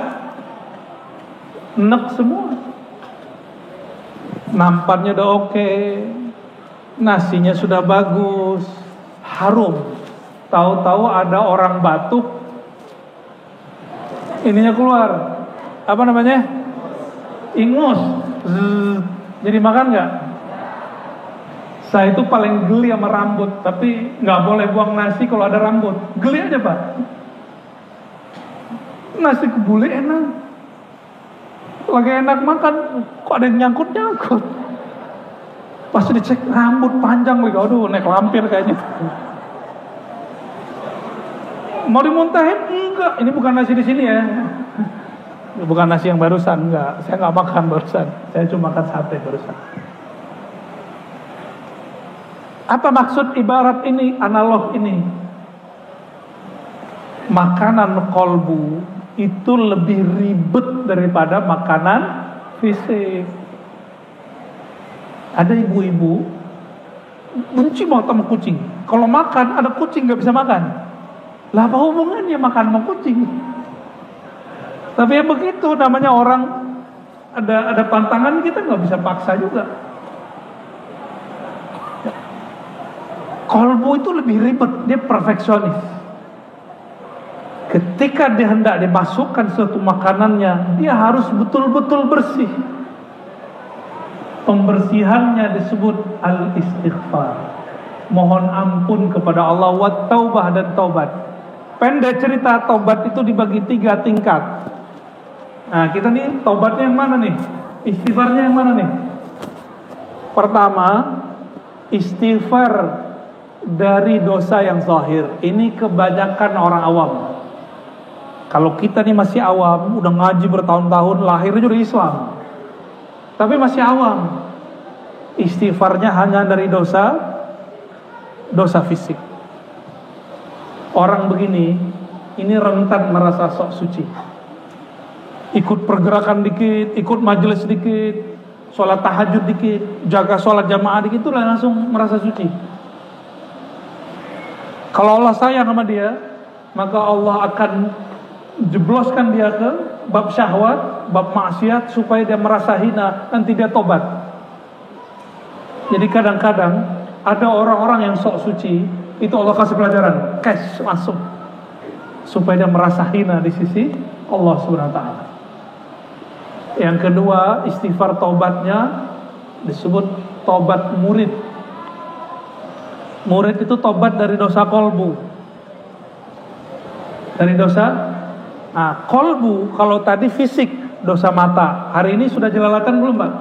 Enak semua. Nampannya udah oke, nasinya sudah bagus, harum. Tahu-tahu ada orang batuk, ininya keluar, apa namanya? Ingus. Jadi makan nggak? Saya itu paling geli sama rambut, tapi nggak boleh buang nasi kalau ada rambut. Geli aja Pak. Nasi kebuli enak, lagi enak makan, kok ada yang nyangkut-nyangkut. Pas dicek rambut panjang, aduh naik lampir kayaknya. Mau dimuntahin? Enggak, ini bukan nasi di sini ya. Bukan nasi yang barusan, enggak. Saya enggak makan barusan. Saya cuma makan sate barusan. Apa maksud ibarat ini, analog ini? Makanan kolbu itu lebih ribet daripada makanan fisik. Ada ibu-ibu benci banget sama kucing. Kalau makan ada kucing nggak bisa makan. Lah apa hubungannya makan sama kucing? Tapi ya begitu, namanya orang ada pantangan, kita nggak bisa paksa juga. Kolbu itu lebih ribet, dia perfeksionis. Ketika dia hendak dimasukkan suatu makanannya, dia harus betul-betul bersih. Pembersihannya disebut al-istighfar, mohon ampun kepada Allah, wa taubah dan taubat. Pendek cerita, taubat itu dibagi 3 tingkat. Nah kita nih taubatnya yang mana nih? Istighfarnya yang mana nih? Pertama, istighfar dari dosa yang zahir. Ini kebanyakan orang awam. Kalau kita nih masih awam, udah ngaji bertahun-tahun, lahirnya udah Islam, tapi masih awam. Istighfarnya hanya dari dosa fisik. Orang begini ini rentan merasa sok suci. Ikut pergerakan dikit, ikut majelis dikit, sholat tahajud dikit, jaga sholat jamaah dikit, itu langsung merasa suci. Kalau Allah sayang sama dia, maka Allah akan jebloskan dia ke bab syahwat, bab maksiat, supaya dia merasa hina, nanti dia tobat. Jadi kadang-kadang ada orang-orang yang sok suci, itu Allah kasih pelajaran, cash masuk, supaya dia merasa hina di sisi Allah Subhanahu wa taala. Yang kedua, istighfar taubatnya disebut taubat murid. Murid itu taubat dari dosa kolbu. Dari dosa kolbu, kalau tadi fisik, dosa mata. Hari ini sudah jelalatan belum, Pak?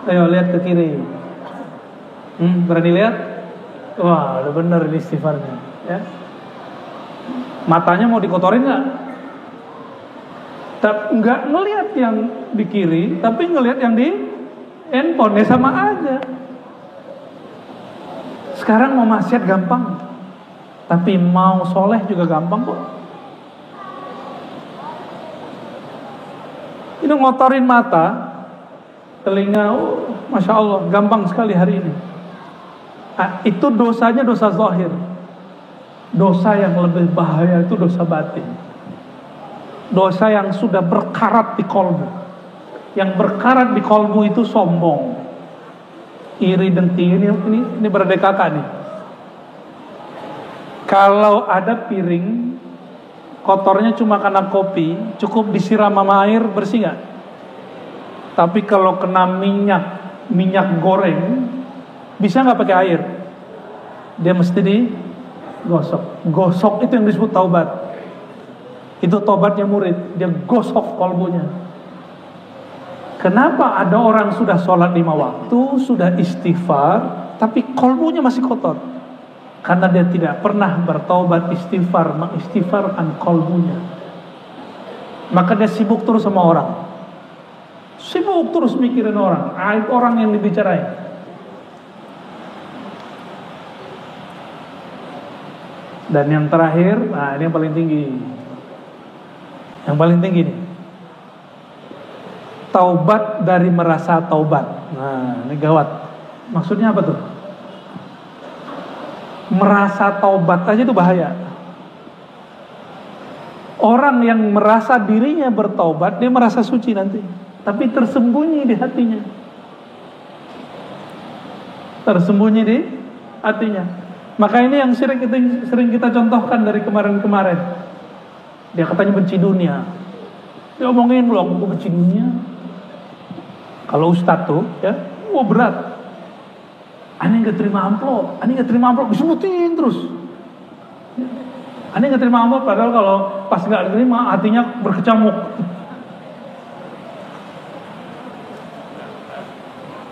Ayo lihat ke kiri. Berani lihat? Wah, udah bener ini istighfarnya, ya. Matanya mau dikotorin nggak? Nggak ngelihat yang di kiri, tapi ngelihat yang di handphone, ya sama aja. Sekarang mau maksiat gampang, tapi mau soleh juga gampang kok. Itu ngotorin mata, telinga, masya Allah, gampang sekali hari ini. Itu dosanya dosa zahir. Dosa yang lebih bahaya itu dosa batin. Dosa yang sudah berkarat di kolbu. Yang berkarat di kolbu itu sombong, iri, dengki. Ini beradek kakak nih. Kalau ada piring kotornya cuma karena kopi, cukup disiram sama air, bersih gak? Tapi kalau kena minyak goreng, bisa gak pakai air? Dia mesti digosok. Gosok itu yang disebut taubat. Itu taubatnya murid. Dia gosok kolbunya. Kenapa ada orang sudah sholat 5 waktu, sudah istighfar, tapi kolbunya masih kotor? Karena dia tidak pernah bertaubat istighfar, mengistighfarkan kolbunya. Maka dia sibuk terus sama orang. Sibuk terus mikirin orang, aib orang yang dibicarain. Dan yang terakhir, ini yang paling tinggi. Yang paling tinggi nih, taubat dari merasa taubat. Nah, ini gawat. Maksudnya apa tuh? Merasa taubat aja itu bahaya. Orang yang merasa dirinya bertaubat, dia merasa suci nanti, tapi tersembunyi di hatinya. Tersembunyi di hatinya. Maka ini yang sering kita contohkan dari kemarin-kemarin. Dia katanya benci dunia. Dia omongin loh, aku benci dunia. Kalau ustadz tuh, ya, berat. Aneh nggak terima amplop, disebutin terus. Aneh nggak terima amplop, padahal kalau pas nggak terima, hatinya berkecamuk.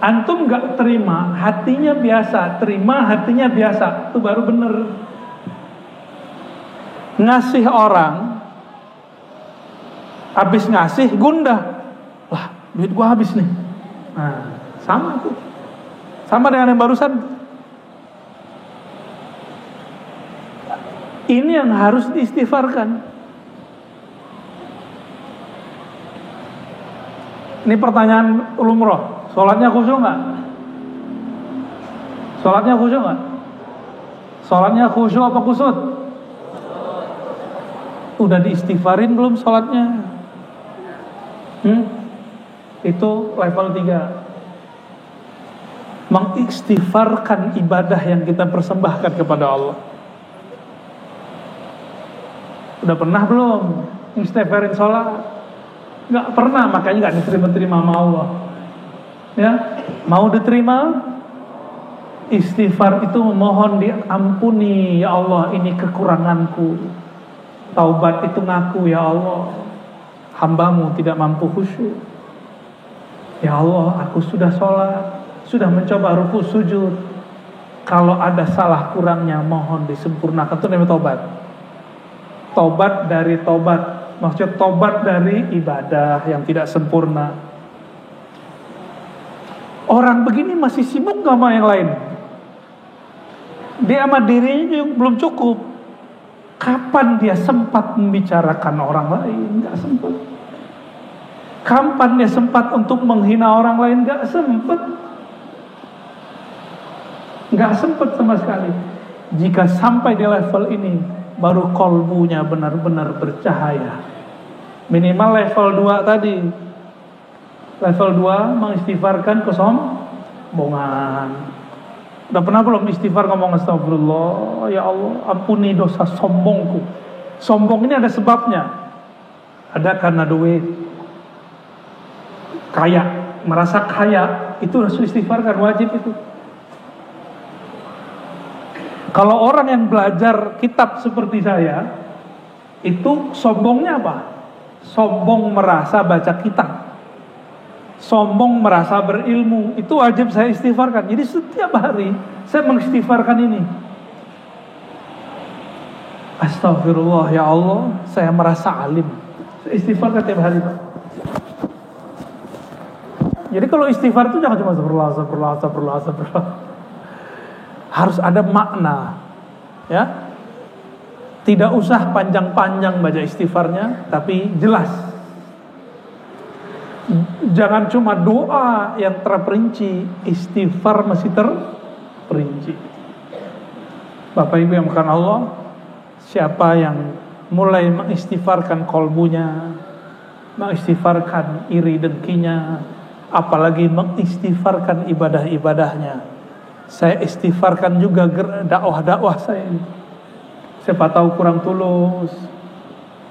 Antum nggak terima, hatinya biasa. Terima, hatinya biasa. Itu baru bener. Ngasih orang, habis ngasih gundah. Lah, duit gua habis nih. Nah, sama tuh. Sama dengan yang barusan. Ini yang harus diistighfarkan. Ini pertanyaan lumrah. Sholatnya khusyuk nggak? Sholatnya khusyuk nggak? Sholatnya khusyuk apa kusut? Udah diistighfarin belum sholatnya? Itu level 3. Mengistighfarkan ibadah yang kita persembahkan kepada Allah. Udah pernah belum istighfarin sholat? Nggak pernah, makanya nggak diterima-terima sama Allah. Ya, mau diterima, istighfar itu memohon diampuni. Ya Allah, ini kekuranganku. Taubat itu ngaku, ya Allah, hambamu tidak mampu khusyuk. Ya Allah, aku sudah sholat, sudah mencoba ruku sujud. Kalau ada salah kurangnya, mohon disempurnakan. Itu namanya taubat. Taubat dari taubat, maksudnya taubat dari ibadah yang tidak sempurna. Orang begini masih sibuk sama yang lain. Dia sama dirinya belum cukup. Kapan dia sempat membicarakan orang lain? Gak sempat. Kapan dia sempat untuk menghina orang lain? Gak sempat. Gak sempat sama sekali. Jika sampai di level ini, baru kolbunya benar-benar bercahaya. Minimal level 2 tadi. Level 2 mengistighfarkan kesombongan. Udah pernah belum istighfar ngomong astagfirullah, ya Allah ampuni dosa sombongku. Sombong ini ada sebabnya. Ada karena duit, kaya, merasa kaya, itu harus istighfar kan, wajib itu. Kalau orang yang belajar kitab seperti saya, itu sombongnya apa? Sombong merasa baca kitab, sombong merasa berilmu, itu wajib saya istighfarkan. Jadi setiap hari saya mengistighfarkan ini. Astagfirullah ya Allah, saya merasa alim. Saya istighfarkan tiap hari, Pak. Jadi kalau istighfar itu jangan cuma astagfirullah. Harus ada makna, ya. Tidak usah panjang-panjang baca istighfarnya, tapi jelas. Jangan cuma doa yang terperinci, istighfar masih terperinci. Bapak Ibu yang bukan Allah, siapa yang mulai mengistighfarkan kolbunya, mengistighfarkan iri dengkinya, apalagi mengistighfarkan ibadah-ibadahnya, saya istighfarkan juga dakwah-dakwah saya ini. Siapa tahu kurang tulus,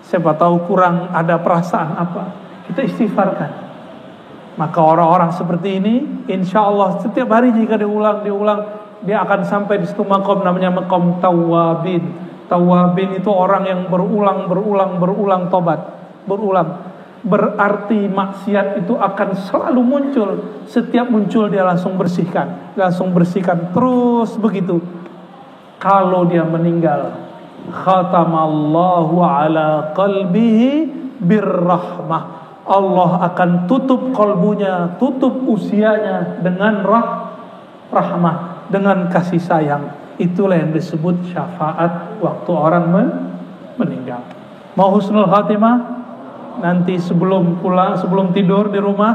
siapa tahu kurang ada perasaan apa, kita istighfarkan. Maka orang-orang seperti ini, insya Allah setiap hari jika diulang, dia akan sampai di satu makom namanya makom tawabin. Tawabin itu orang yang berulang tobat, berulang. Berarti maksiat itu akan selalu muncul. Setiap muncul dia langsung bersihkan, terus begitu. Kalau dia meninggal, khatamallahu ala qalbihi birrahmah. Allah akan tutup kolbunya, tutup usianya dengan rahmah, dengan kasih sayang. Itulah yang disebut syafaat waktu orang meninggal. Mau husnul khatimah? Nanti sebelum pulang, sebelum tidur di rumah,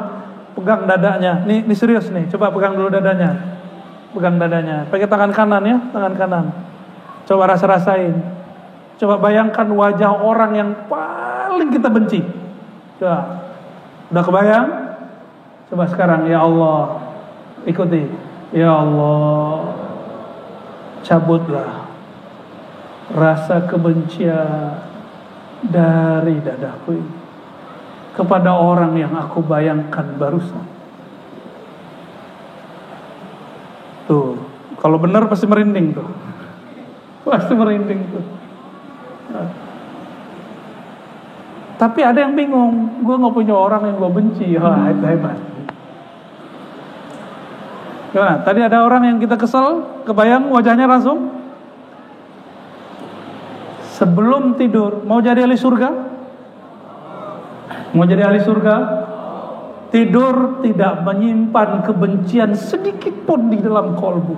pegang dadanya. Ini serius nih, coba pegang dulu dadanya. Pegang dadanya, pakai tangan kanan ya, tangan kanan. Coba rasain. Coba bayangkan wajah orang yang paling kita benci. Coba. Udah kebayang? Coba sekarang, ya Allah, ikuti. Ya Allah, cabutlah rasa kebencian dari dadaku ini kepada orang yang aku bayangkan barusan. Tuh, kalau benar pasti merinding tuh. Pasti merinding tuh. Nah. Tapi ada yang bingung, gue gak punya orang yang gue benci. Wah, hebat. Gimana? Tadi ada orang yang kita kesel, kebayang wajahnya langsung. Sebelum tidur, mau jadi ahli surga? Mau jadi ahli surga? Tidur tidak menyimpan kebencian sedikit pun di dalam kolbu.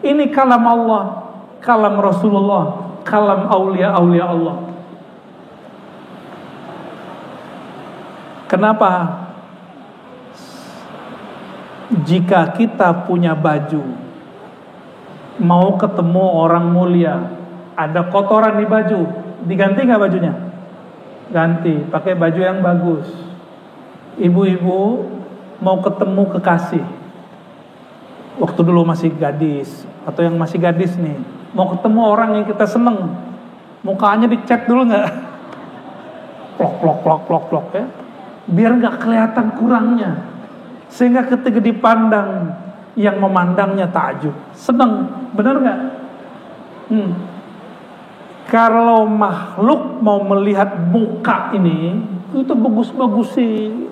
Ini kalam Allah, kalam Rasulullah, kalam aulia-aulia Allah. Kenapa? Jika kita punya baju, mau ketemu orang mulia, ada kotoran di baju, diganti gak bajunya? Ganti, pakai baju yang bagus. Ibu-ibu mau ketemu kekasih, waktu dulu masih gadis, atau yang masih gadis nih, mau ketemu orang yang kita seneng, mukanya dicek dulu gak? Plok ya, biar gak kelihatan kurangnya, sehingga ketika dipandang, yang memandangnya takjub, seneng, benar gak? Kalau makhluk mau melihat muka ini, itu bagus-bagus sih.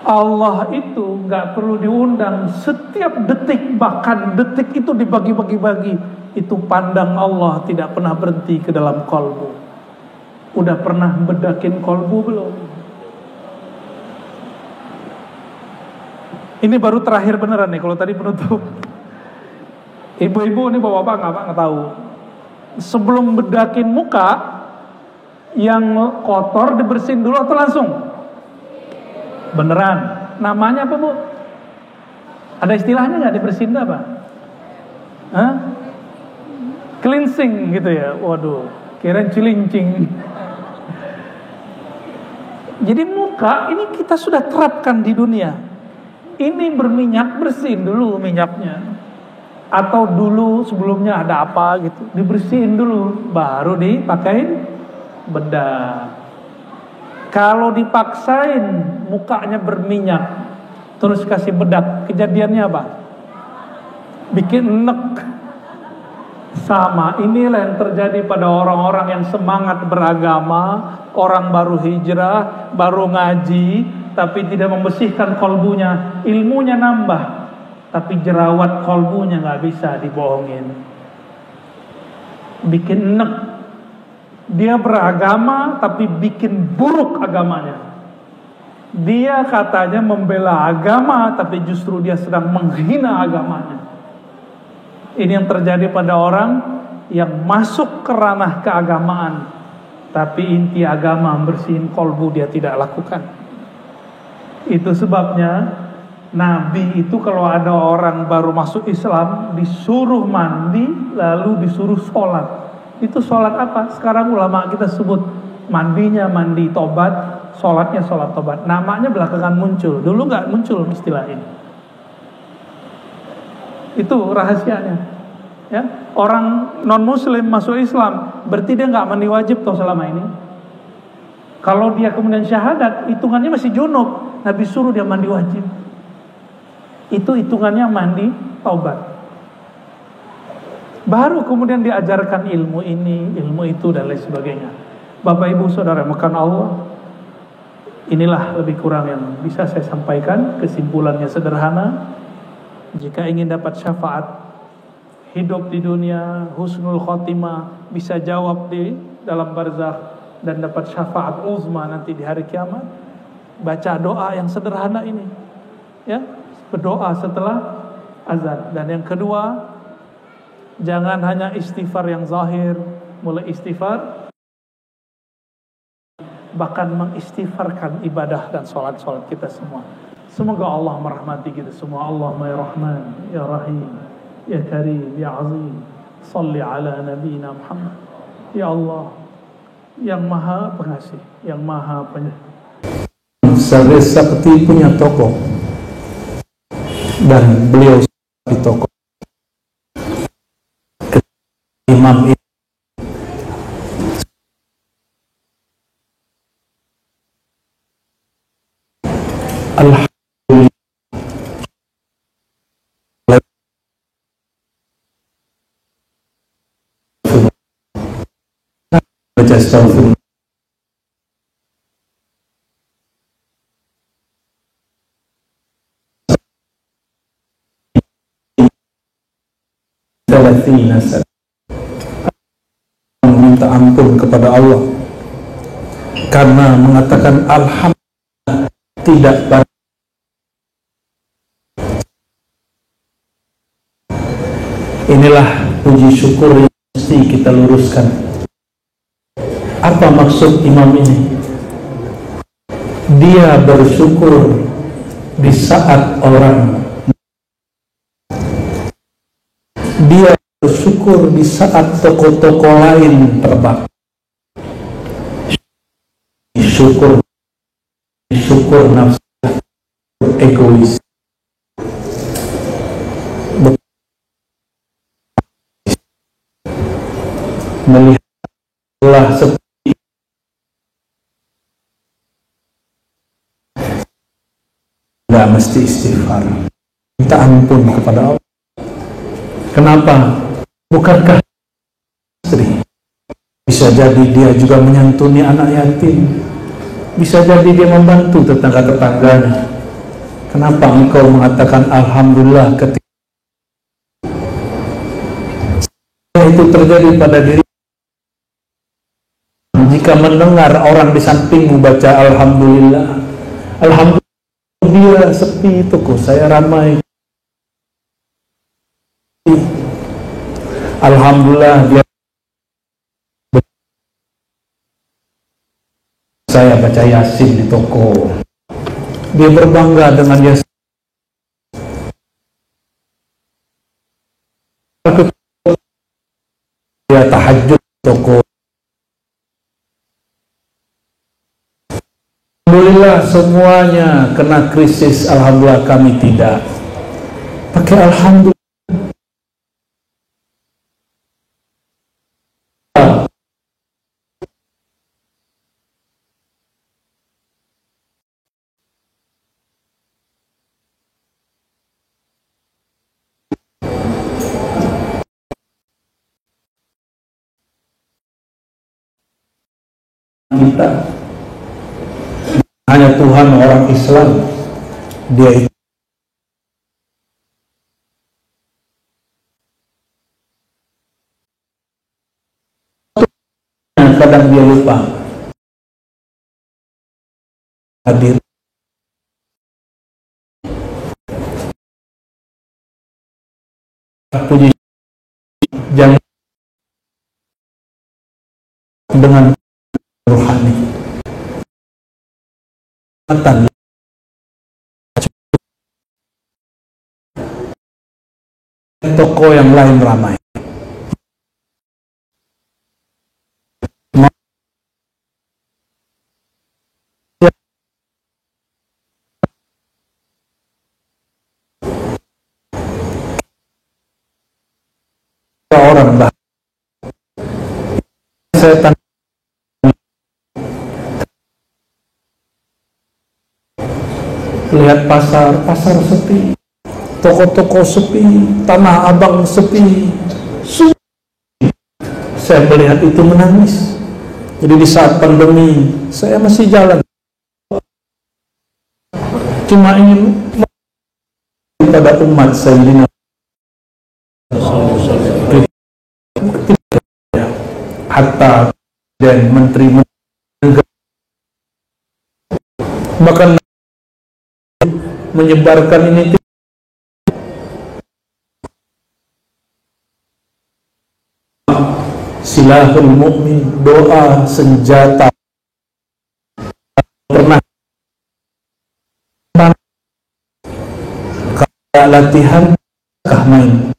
Allah itu gak perlu diundang. Setiap detik, bahkan detik itu dibagi-bagi. Itu pandang Allah tidak pernah berhenti ke dalam kolbu. Udah pernah bedakin kolbu belum? Ini baru terakhir beneran nih, kalau tadi penutup. Ibu-ibu ini bapak-bapak nggak tahu. Sebelum bedakin muka, yang kotor dibersihin dulu atau langsung? Beneran. Namanya apa, Bu? Ada istilahnya nggak, dibersihin apa? Hah? Cleansing gitu ya. Waduh, kirain cilincing. Jadi muka ini kita sudah terapkan di dunia. Ini berminyak, bersihin dulu minyaknya. Atau dulu sebelumnya ada apa gitu, dibersihin dulu, baru dipakai bedak. Kalau dipaksain mukanya berminyak terus kasih bedak, kejadiannya apa? Bikin enek. Sama, inilah yang terjadi pada orang-orang yang semangat beragama, orang baru hijrah, baru ngaji, tapi tidak membersihkan kolbunya. Ilmunya nambah, tapi jerawat kolbunya gak bisa dibohongin. Bikin enek. Dia beragama tapi bikin buruk agamanya. Dia katanya membela agama, tapi justru dia sedang menghina agamanya. Ini yang terjadi pada orang yang masuk ke ranah keagamaan, tapi inti agama bersihin kolbu dia tidak lakukan. Itu sebabnya Nabi itu kalau ada orang baru masuk Islam disuruh mandi lalu disuruh sholat. Itu sholat apa? Sekarang ulama kita sebut mandinya mandi tobat, sholatnya sholat tobat. Namanya belakangan muncul, dulu nggak muncul istilah ini. Itu rahasianya. Ya, orang non muslim masuk Islam berarti dia nggak mandi wajib toh selama ini. Kalau dia kemudian syahadat, hitungannya masih junub. Nabi suruh dia mandi wajib. Itu hitungannya mandi taubat. Baru kemudian diajarkan ilmu ini, ilmu itu dan lain sebagainya. Bapak Ibu Saudara makan Allah, inilah lebih kurang yang bisa saya sampaikan. Kesimpulannya sederhana. Jika ingin dapat syafaat hidup di dunia, husnul khotimah, bisa jawab di dalam barzakh, dan dapat syafaat uzma nanti di hari kiamat, baca doa yang sederhana ini, ya, berdoa setelah azan. Dan yang kedua, jangan hanya istighfar yang zahir, mulai istighfar, bahkan mengistighfarkan ibadah dan sholat-sholat kita semua. Semoga Allah merahmati kita semua. Allahumma ya Rahman, ya Rahim, ya Karim, ya Azim, salli ala nabiyina Muhammad. Ya Allah yang maha pengasih, yang maha penyayang. Saya seperti punya toko, dan beliau di toko imam ini alhamdulillah baca astagfirullah. Meminta ampun kepada Allah karena mengatakan alhamdulillah tidak baik. Inilah puji syukur yang mesti kita luruskan. Apa maksud imam ini? Dia bersyukur di saat orang, dia bersyukur di saat toko-toko lain terbakar. Syukur nafsu, egois. Melihatlah seperti nggak mesti istighfar, minta ampun kepada Allah. Kenapa? Bukankah istri bisa jadi dia juga menyantuni anak yatim, bisa jadi dia membantu tetangga-tetangganya. Kenapa engkau mengatakan alhamdulillah ketika itu terjadi pada diri? Jika mendengar orang di sampingmu baca alhamdulillah, alhamdulillah dia sepi toko, saya ramai. Alhamdulillah dia saya baca Yasin di toko. Dia berbangga dengan Yasin. Dia tahajud di toko. Alhamdulillah semuanya kena krisis, alhamdulillah kami tidak. Pakai alhamdulillah. Kita hanya Tuhan orang Islam, dia itu kadang dia lupa hadir. Puji jangan dengan rohani toko yang lain ramai. Orang bah setan lihat pasar sepi, toko-toko sepi, Tanah Abang sepi. Saya melihat itu menangis. Jadi di saat pandemi saya masih jalan, cuma ingin pada umat Sayyidina hatta dan menteri negara bahkan menyebarkan ini. Silahul mu'min, doa senjata. Pernah latihan kah main?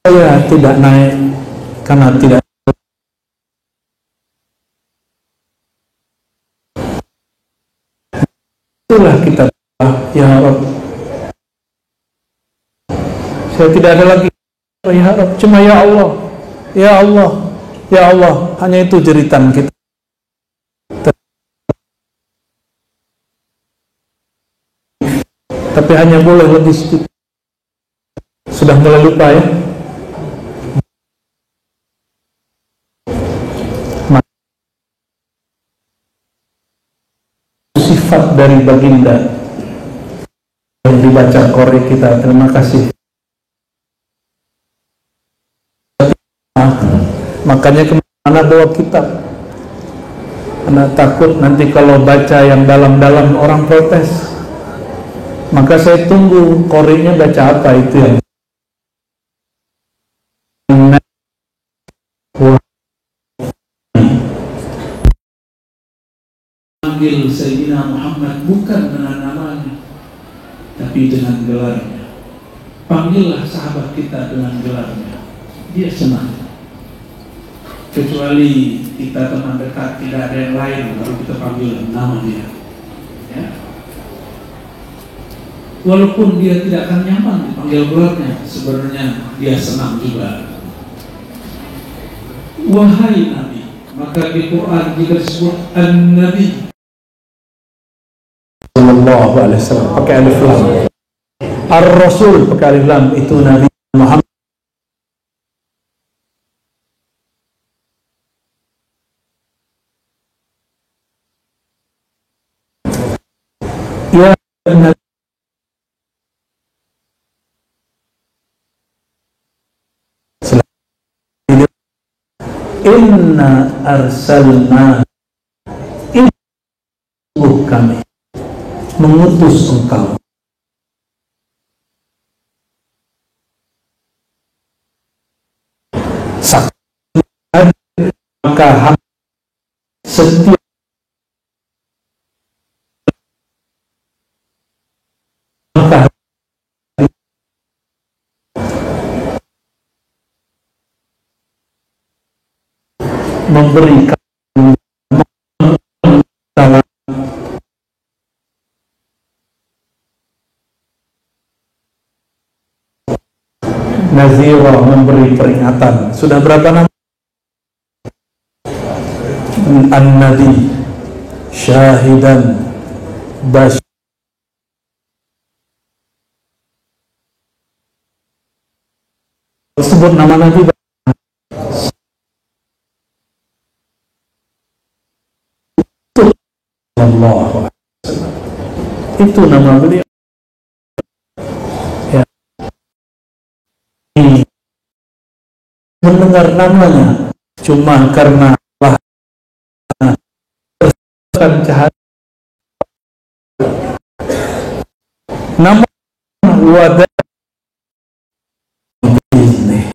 Saya tidak naik karena tidak. Itulah kita, ya Rabb. Saya tidak ada lagi, ya Rabb, cuma ya Allah, ya Allah, ya Allah. Hanya itu jeritan kita. Tapi hanya boleh lebih sedikit. Sudah mulai lupa ya. Sifat dari baginda yang dibaca Qori kita. Terima kasih. Makanya kemana bawa kitab, karena takut nanti kalau baca yang dalam-dalam orang protes. Maka saya tunggu Qorinya baca apa itu yang panggil Sayyidina Muhammad bukan dengan namanya, tapi dengan gelarnya. Panggillah sahabat kita dengan gelarnya, dia senang. Kecuali kita teman dekat, tidak ada yang lain, baru kita panggil nama dia ya. Walaupun dia tidak akan nyaman dipanggil gelarnya, sebenarnya dia senang juga. Wahai Nabi, maka di Quran jika disebut An-Nabi Sallallahu Alaihi Wasallam pakai alif lam, Ar-Rasul pakai alif lam, itu Nabi Muhammad. Ya Nabi, inna arsalna kami, mengutus engkau. Saksi maka setiap maka memberikan nazira, memberi peringatan. Sudah berapa nama? An-Nabi, syahidan, basyir. Sebut nama Nabi. Allah, itu nama beliau. Ya. Mendengar namanya cuma karena cahaya. Namun wadah ini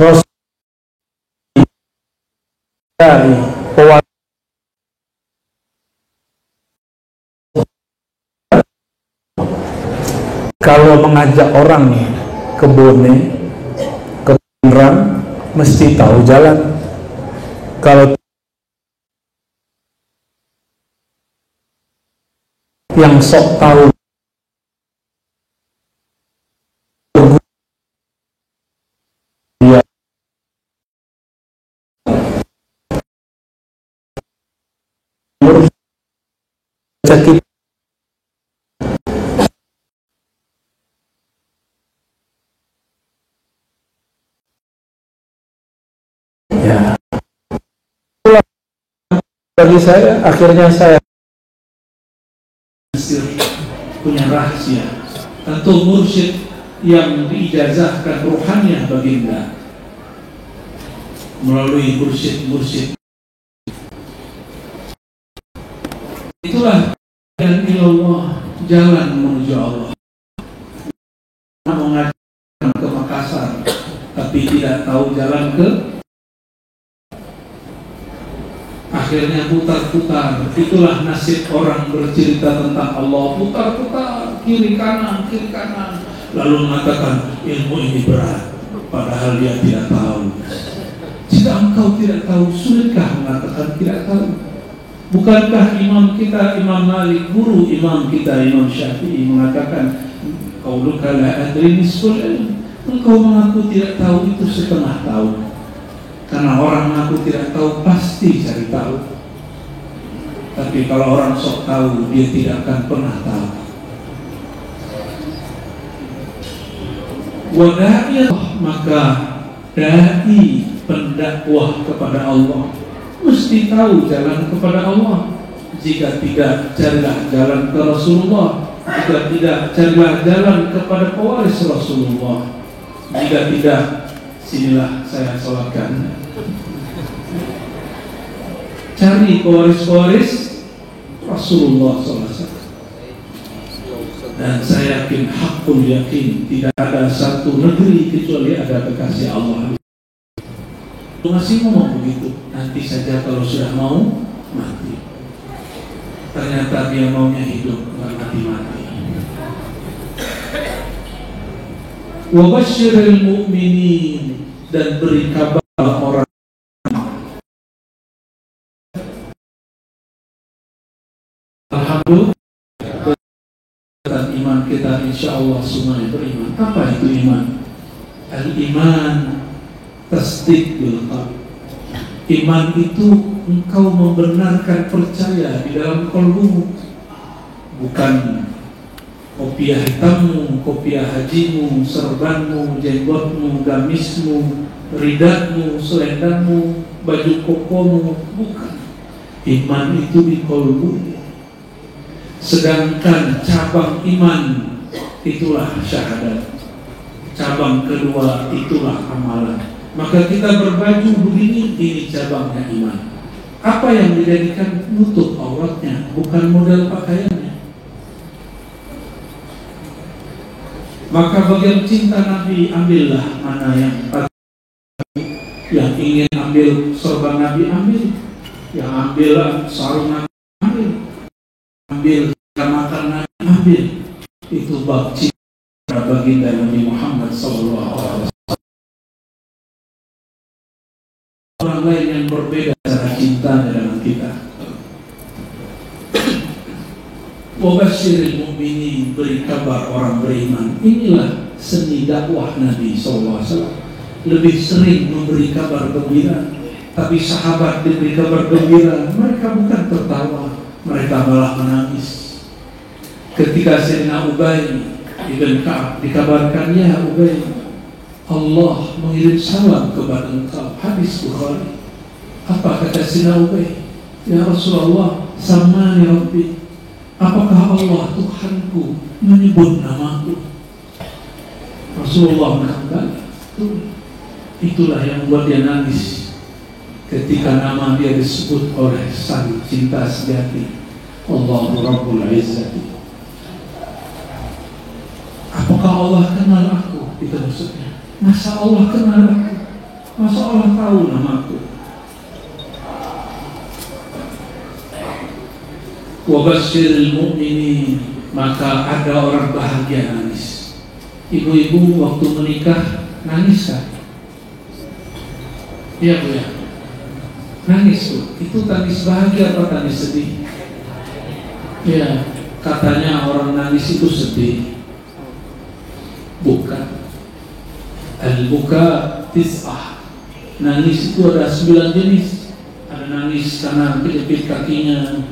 Rasul dari kalau mengajak orang ke Bone, ke Pinrang, mesti tahu jalan. Kalau yang sok tahu dia sakit, ya. Bagi saya, akhirnya saya punya rahasia. Tentu mursyid yang diijazahkan ruhaniyah baginda melalui mursyid. Itulah dan ilallah, jalan menuju Allah. Mengajarkan ke Makassar, tapi tidak tahu jalan ke, akhirnya putar-putar. Itulah nasib orang bercerita tentang Allah, putar-putar kiri kanan, lalu mengatakan ilmu ini berat, padahal dia tidak tahu. Jika engkau tidak tahu, sulitkah mengatakan tidak tahu? Bukankah imam kita, Imam Malik, guru imam kita, Imam Syafi'i, mengatakan qauluka la adri nisful ilm, engkau mengaku tidak tahu itu setengah tahu. Karena orang mengaku tidak tahu pasti cari tahu. Tapi kalau orang sok tahu, dia tidak akan pernah tahu. Wada'iyah, maka dai, pendakwah kepada Allah, mesti tahu jalan kepada Allah. Jika tidak, carilah jalan ke Rasulullah. Jika tidak, carilah jalan kepada pewaris Rasulullah. Jika tidak, sinilah saya sholatkan. Cari pewaris-pewaris Rasulullah SAW. Dan saya yakin, hakul yakin, tidak ada satu negeri kecuali ada kekasih Allah. Masih ngomong begitu, nanti saja kalau sudah mau mati. Ternyata dia maunya hidup, nggak mati-mati. Wa basyiril mu'minin, dan beri kabar orang. Alhamdulillah, dan iman kita insya Allah semuanya beriman. Apa itu iman? Al-iman tasdik bil qalb. Iman itu engkau membenarkan, percaya di dalam kalbumu, bukan kopiah hitammu, kopiah hajimu, serbanmu, jenggotmu, gamismu, ridatmu, selendangmu, baju kokomu, bukan. Iman itu di kalbu. Sedangkan cabang iman itulah syahadat. Cabang kedua itulah amalan. Maka kita berbaju begini, ini cabangnya iman. Apa yang dijadikan nutup auratnya, bukan model pakaiannya. Maka bagian cinta Nabi, ambillah mana yang ingin ambil sorban Nabi, ambil. Yang ambil sarung Nabi, ambil makan Nabi, ambil. Itu bab cinta baginda Nabi Muhammad SAW. Orang lain yang berbeda cara cinta dengan kita. Wabasyiril mu'minin, beri kabar orang beriman. Inilah seni dakwah Nabi SAW. Lebih sering memberi kabar gembira. Tapi sahabat diberi kabar gembira, mereka bukan tertawa, mereka malah menangis. Ketika Sayyidina Ubay ibn Ka'ab dikabarkan, ya Ubay, Allah mengirim salam kepada engkau. Hadis Bukhari. Apa kata Sayyidina Ubay? Ya Rasulullah, samani Rabbi, apakah Allah Tuhanku menyebut namaku? Rasulullah mengatakan, itulah yang membuat dia nangis ketika nama dia disebut oleh sang cinta sejati, Allahu Rabbul Izzati. Apakah Allah kenal aku? Itu maksudnya. Masa Allah kenal aku? Masa Allah tahu namaku? Wabasyiril mu'minin, maka ada orang bahagia nangis. Ibu-ibu waktu menikah nangis kan? Iya Bu ya? Nangis tuh, itu tangis bahagia atau tangis sedih? Ya, katanya orang nangis itu sedih. Bukan. Al-buka tis'ah. Nangis itu ada 9 jenis. Ada nangis karena kejepit kakinya,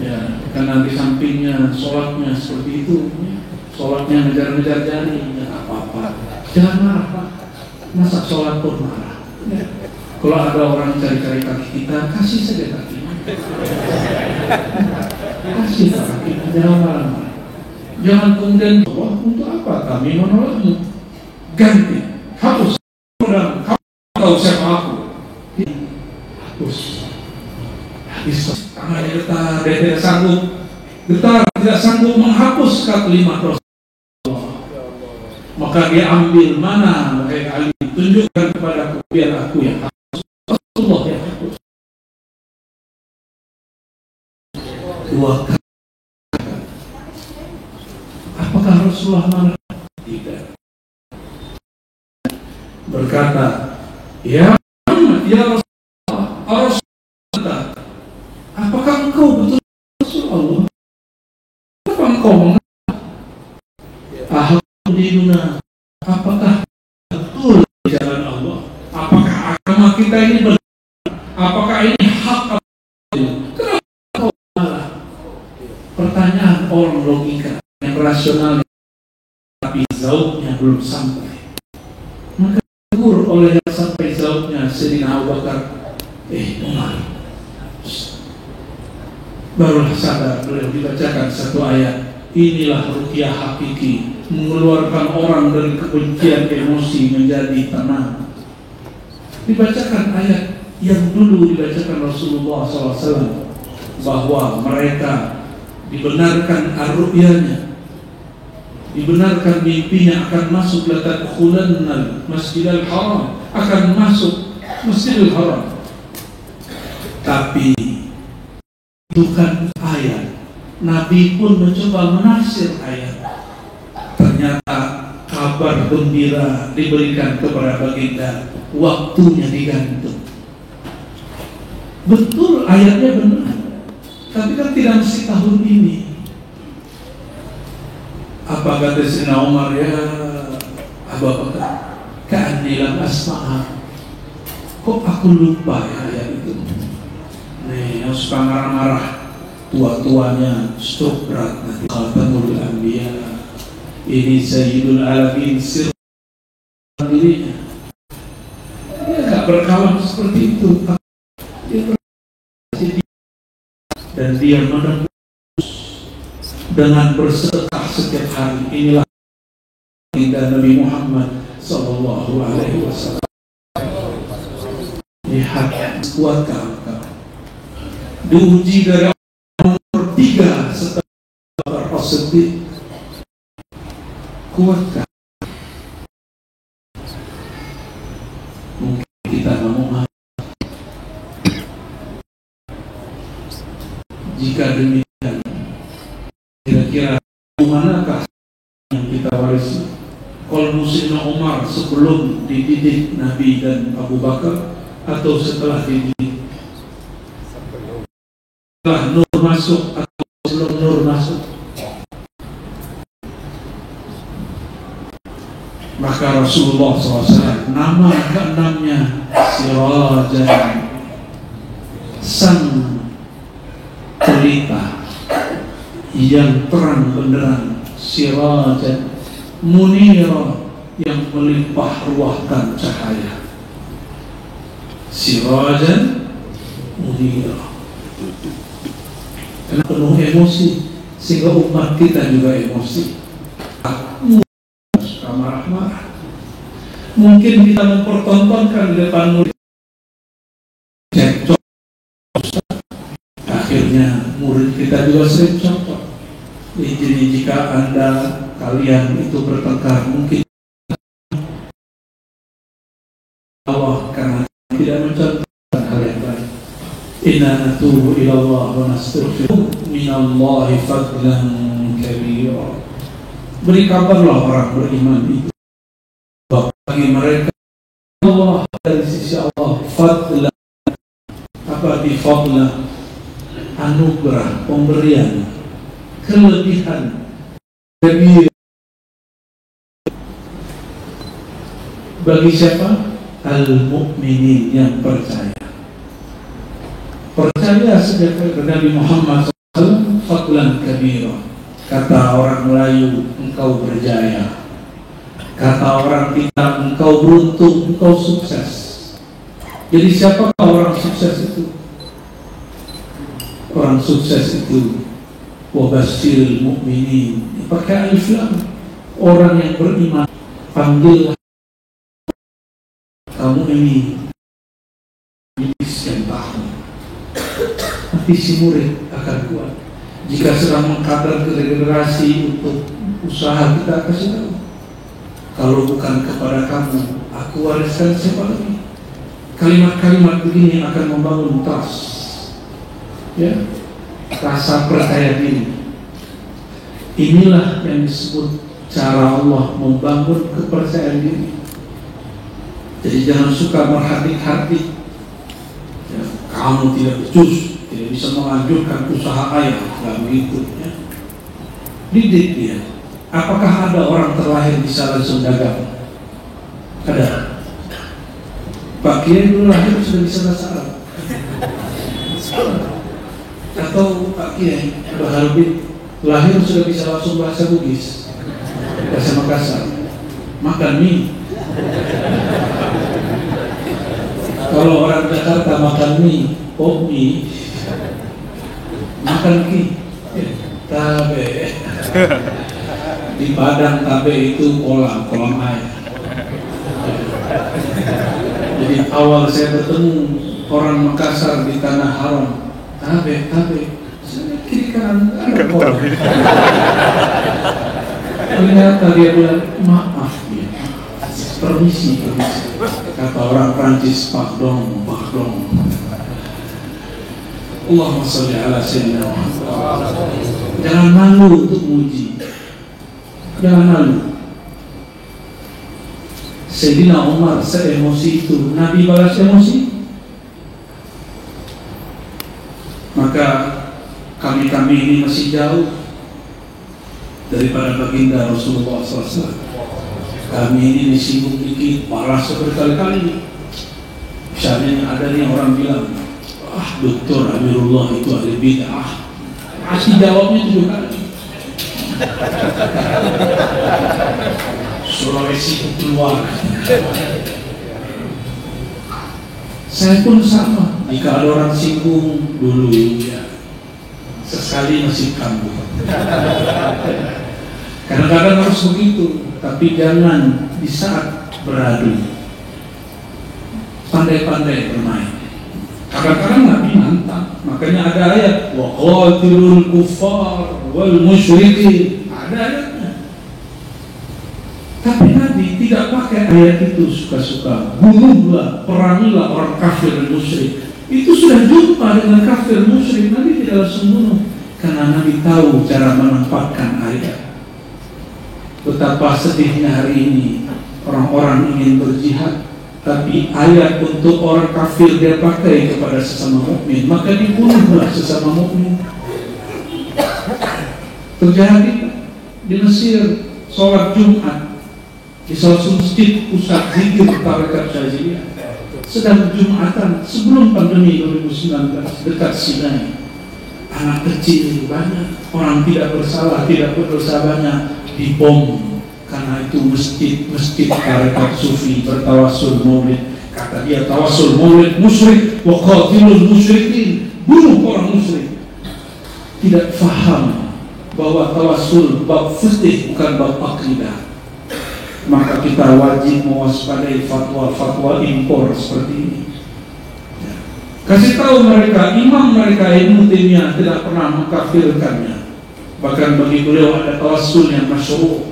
ya, karena di sampingnya, sholatnya seperti itu. Sholatnya ngejar-ngejar jari, ya apa-apa. Jangan marah Pak. Masa sholat pun marah? Ya. Kalau ada orang cari-cari kaki kita, kasih saja kakinya. Kasih kakinya, jangan marah-marah. Jangan kemudian, wah untuk apa kami menolakmu? Ganti, hapus. Kamu tahu siapa aku? Hapus. Habis tangan getar, dia tidak sanggup. Getar, tidak sanggup menghapus kalimat Rasulullah. Maka dia ambil, mana wahai Ali, tunjukkan kepadaku biar aku yang hapus. Rasulullah yang hapus. Dua kali. Apakah Rasulullah marah? Tidak. Berkata, ya Rasulullah, apakah engkau betul Rasulullah? Apa engkau mengatakan, alhamdulillah, apakah betul jalan Allah? Apakah agama kita ini benar? Apakah ini hak? Kenapa engkau marah? Pertanyaan orang logika yang rasional, tapi zautnya belum sampai. Maka tegur oleh yang sampai zautnya Sayyidina Abu Bakar, Umar. Barulah sadar, beliau dibacakan satu ayat. Inilah ruqyah hakiki, mengeluarkan orang dari kebencian emosi menjadi tenang. Dibacakan ayat yang dulu dibacakan Rasulullah SAW, bahwa mereka dibenarkan ar-ru'yanya, dibenarkan mimpinya akan masuk latadkhulannal Masjidil Haram, akan masuk Masjidil Haram. Tapi bukan ayat. Nabi pun mencoba menafsir ayat. Ternyata kabar gembira diberikan kepada baginda, waktunya digantung. Betul ayatnya benar, tapi kan tidak mesti tahun ini. Apa kata Sayyidina Umar, ya Abu Bakar, ka'anni lam asma'a, kok aku lupa ya ayat itu. Nih, yang suka marah-marah, tua-tuanya stroke berat nanti. Khatamul Anbiya, ini Sayyidul Alamin, sir dirinya. Dia gak berkawan seperti itu. Dan dia menembus dengan bersedekah setiap hari. Inilah kita Nabi Muhammad Sallallahu Alaihi Wasallam. Lihat kuatkah engkau? diuji dari nomor 3 setelah As-Siddiq. Kuatkah? Mungkin kita nggak mau maaf. Jika demikian, kira-kira manakah yang kita warisi? Kalau Sayyidina Umar sebelum dididik Nabi dan Abu Bakar, atau setelah dididik? Setelah Nur masuk atau sebelum Nur masuk? Maka Rasulullah SAW nama keenamnya Sirajan, sang pelita yang terang benderang, Sirajan Munira yang melimpah ruahkan cahaya, Sirajan Munira. Karena penuh emosi, sehingga umat kita juga emosi, marah-marah. Mungkin kita mempertontonkan di depan murid, cekcok, akhirnya murid kita juga sering contoh. Jadi jika kalian itu bertengkar, mungkin Allah karena tidak mencontohkan hal yang baik. Inna natubu ilallah wa nastaghfiruh minallahi fadlan kabira. Beri kabarlah orang beriman itu bagi mereka Allah dari sisi Allah fadlan. Apa di fadlan? Anugerah, pemberian, kelebihan bagi siapa? Al-mu'minin, yang percaya sejak Nabi Muhammad SAW. Fadlan kabira. Kata orang Melayu, engkau berjaya. Kata orang kita, engkau beruntung, engkau sukses. Jadi siapakah orang sukses itu? Orang sukses itu wabasyiril mu'minin, pakai alif lam, orang yang beriman. Panggillah kamu ini sekian tahun, nanti si murid akan kuat. Jika sedang mengkader ke generasi untuk usaha, kita kasih tahu, kalau bukan kepada kamu, aku wariskan siapa lagi? Kalimat-kalimat begini yang akan membangun trust, ya, rasa percaya diri. Inilah yang disebut cara Allah membangun kepercayaan diri. Jadi jangan suka berhati-hati, ya, kamu tidak becus, tidak bisa melanjutkan usaha ayah, nggak begitu, ya. Didik dia. Apakah ada orang terlahir bisa langsung dagang? Ada. Pak Kiai dulu lahir sudah bisa bahasa Arab. Atau Pak Kiai Pak Harbin lahir sudah bisa langsung bahasa Bugis, bahasa Makassar. Makan mie. Kalau orang Jakarta makan mie, oh mie. Makan ki, tabe. Di Padang tabe itu kolam air. Jadi awal saya bertemu orang Makassar di Tanah Haram, tabe. Saya kiri kanan ada kolam. Ternyata dia bilang, maaf ya, permisi. Kata orang Prancis, pardon. Allahumma sholli ala sayyidina Muhammad. Jangan malu untuk muji. Jangan malu. Sayyidina Umar se-emosi itu, Nabi balas emosi. Maka kami ini masih jauh daripada baginda Rasulullah SAW. Kami ini disinggung dikit, marah berkali-kali. Misalnya ada nih orang bilang, Doktor Amirullah itu ahli bid'ah. Masih jawabnya 7 kali. Sulawesi itu keluar. Saya pun sama. Jika ada orang singgung dulu, ya, sesekali masih kambuh. Kadang-kadang harus begitu, tapi jangan di saat beradu. Pandai-pandai bermain. Kadang-kadang Nabi nantang. Makanya ada ayat wa qatilul kuffar wal musyrikin. Ada ayatnya. Tapi Nabi tidak pakai ayat itu suka-suka. Bunuhlah, perangilah orang kafir dan musyrik. Itu sudah jumpa dengan kafir musyrik, Nabi tidak langsung bunuh. Karena Nabi tahu cara menempatkan ayat. Betapa sedihnya hari ini orang-orang ingin berjihad, tapi ayat untuk orang kafir dia pakai kepada sesama mukmin, maka dibunuhlah sesama mukmin. Terjadi di Mesir, sholat Jumat di salah satu masjid pusat zikir tarekat Syaziliyah, sedang Jumatan sebelum pandemi 2019 dekat Sinai. Anak kecil banyak, orang tidak bersalah, tidak berdosa banyak dibom. Karena itu masjid tarekat sufi bertawasul maulid. Kata dia tawasul maulid musyrik, wa qatilul musyrikin, bunuh orang musyrik. Tidak faham bahwa tawasul bab fikih bukan bab akidah. Maka kita wajib mewaspadai fatwa-fatwa impor seperti ini. Kasih tahu mereka, imam mereka Ibnu Taimiyah tidak pernah mengkafirkannya. Bahkan bagi beliau ada tawassul yang masyhur.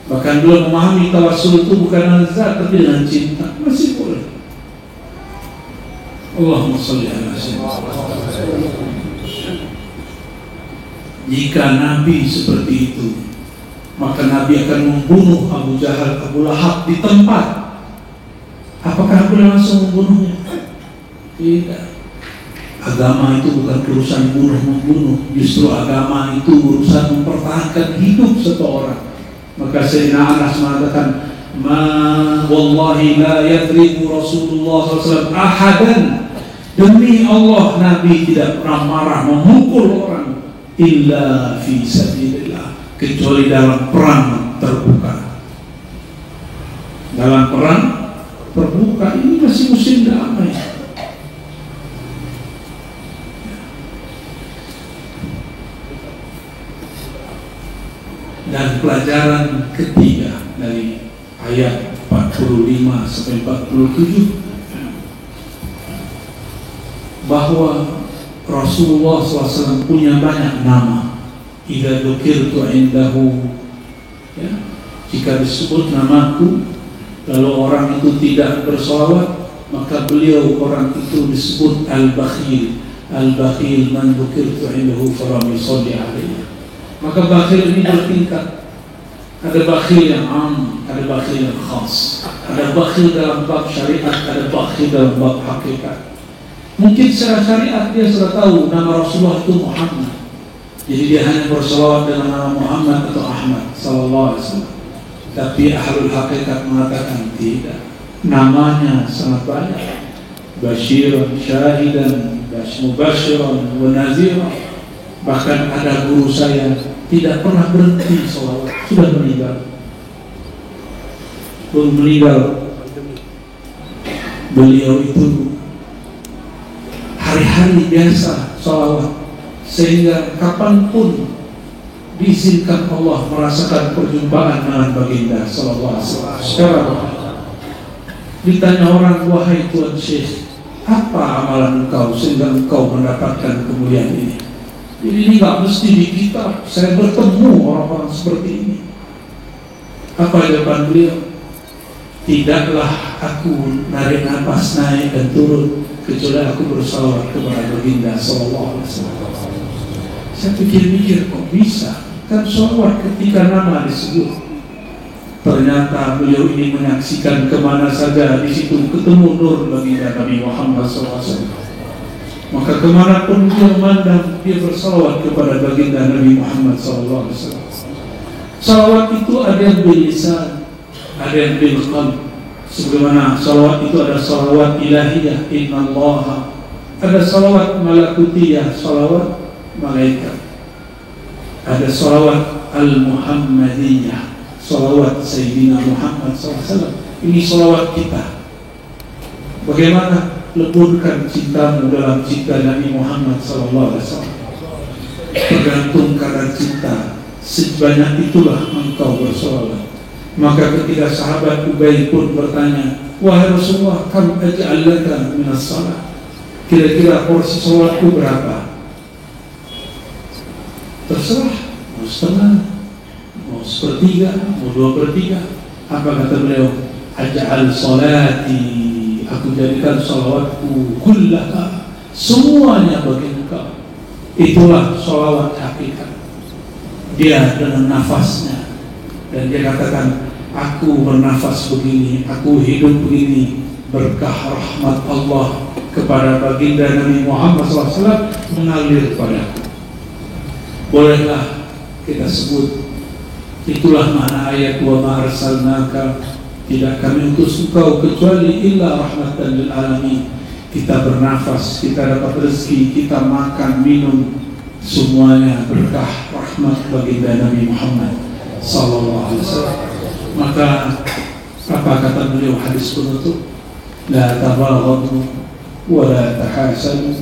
Bahkan beliau memahami tawassul itu bukan azab tapi dengan cinta. Masih boleh. Allahumma shalli ala sayyidina. Jika Nabi seperti itu, maka Nabi akan membunuh Abu Jahal, Abu Lahab di tempat. Apakah boleh langsung membunuhnya? Tidak. Agama itu bukan urusan bunuh-membunuh. Justru agama itu urusan mempertahankan hidup seseorang. Maka Sayyidina Anas mengatakan, wallahi la yadribu Rasulullah SAW ahadan. Demi Allah, Nabi tidak pernah marah memukul orang illa fi sabilillah, kecuali dalam perang terbuka. Dalam perang terbuka ini masih musim damai. Dan pelajaran ketiga dari ayat 45 sampai 47, bahwa Rasulullah SAW punya banyak nama. Idza dzukirtu indahu, ya, jika disebut namaku lalu orang itu tidak bersolawat, maka beliau orang itu disebut al-bakhil. Al-bakhil man dzukirtu indahu falam yusalli alaihi. Maka bakhil ini bertingkat. Ada bakhil yang am, ada bakhil yang khas. Ada bakhil dalam bab syariat, ada bakhil dalam bab hakikat. Mungkin secara syariat dia sudah tahu nama Rasulullah itu Muhammad, jadi dia hanya berselawat dengan nama Muhammad atau Ahmad sallallahu alaihi wasallam. Tapi ahlul hakikat mengatakan tidak. Namanya sangat banyak. Basyiran, syahidan, mubasyiran, wa naziran. Bahkan ada guru saya tidak pernah berhenti sholawat, sudah meninggal. Belum meninggal, beliau itu hari-hari biasa sholawat, sehingga kapanpun diizinkan Allah merasakan perjumpaan dengan baginda sallallahu alaihi wasallam. Sekarang ditanya orang, wahai Tuan Syekh, apa amalan engkau sehingga engkau mendapatkan kemuliaan ini? Ini nggak mesti di kitab. Saya bertemu orang-orang seperti ini. Apa jawaban beliau? Tidaklah aku narik nafas naik dan turun kecuali aku bersalawat kepada baginda sallallahu alaihi wasallam. Saya pikir-pikir, kok bisa? Kan salawat ketika nama disebut. Ternyata beliau ini menyaksikan kemana saja di situ ketemu nur baginda Nabi Muhammad SAW. Maka kemanapun dia memandang, dia bersalawat kepada baginda Nabi Muhammad SAW. Salawat itu ada yang bil lisan, ada yang bil qalb. Sebagaimana salawat itu ada salawat ilahiyah, innallaha, ada salawat malakutiyah, salawat malaikat. Ada salawat al-Muhammadiyah, salawat Sayyidina Muhammad SAW. Ini salawat kita. Bagaimana? Leburkan cintamu dalam cinta Nabi Muhammad SAW. Tergantung kadar cinta, sebanyak itulah engkau bersalawat. Maka ketika sahabat Ubay pun bertanya, wahai Rasulullah, kam aj'al laka minas salat, Kira-kira porsi sholatku berapa? Terserah, mau setengah, mau sepertiga, mau 2/3. Apa kata beliau? Aj'al sholati, aku jadikan sholawatku kullaha, semuanya bagi engkau. Itulah sholawat hakikat. Dia dengan nafasnya, dan dia katakan, aku bernafas begini, aku hidup begini, berkah rahmat Allah kepada baginda Nabi Muhammad SAW mengalir padaku. Bolehlah kita sebut, itulah makna ayat wa ma arsalnaka, tidak kami utus engkau kecuali illa rahmatan lil alamin. Kita bernafas, kita dapat rezeki, kita makan, minum, semuanya berkah rahmat baginda Nabi Muhammad sallallahu alaihi wasallam. Maka apa kata beliau hadis penutup? La tabaghadu wa la tahasadu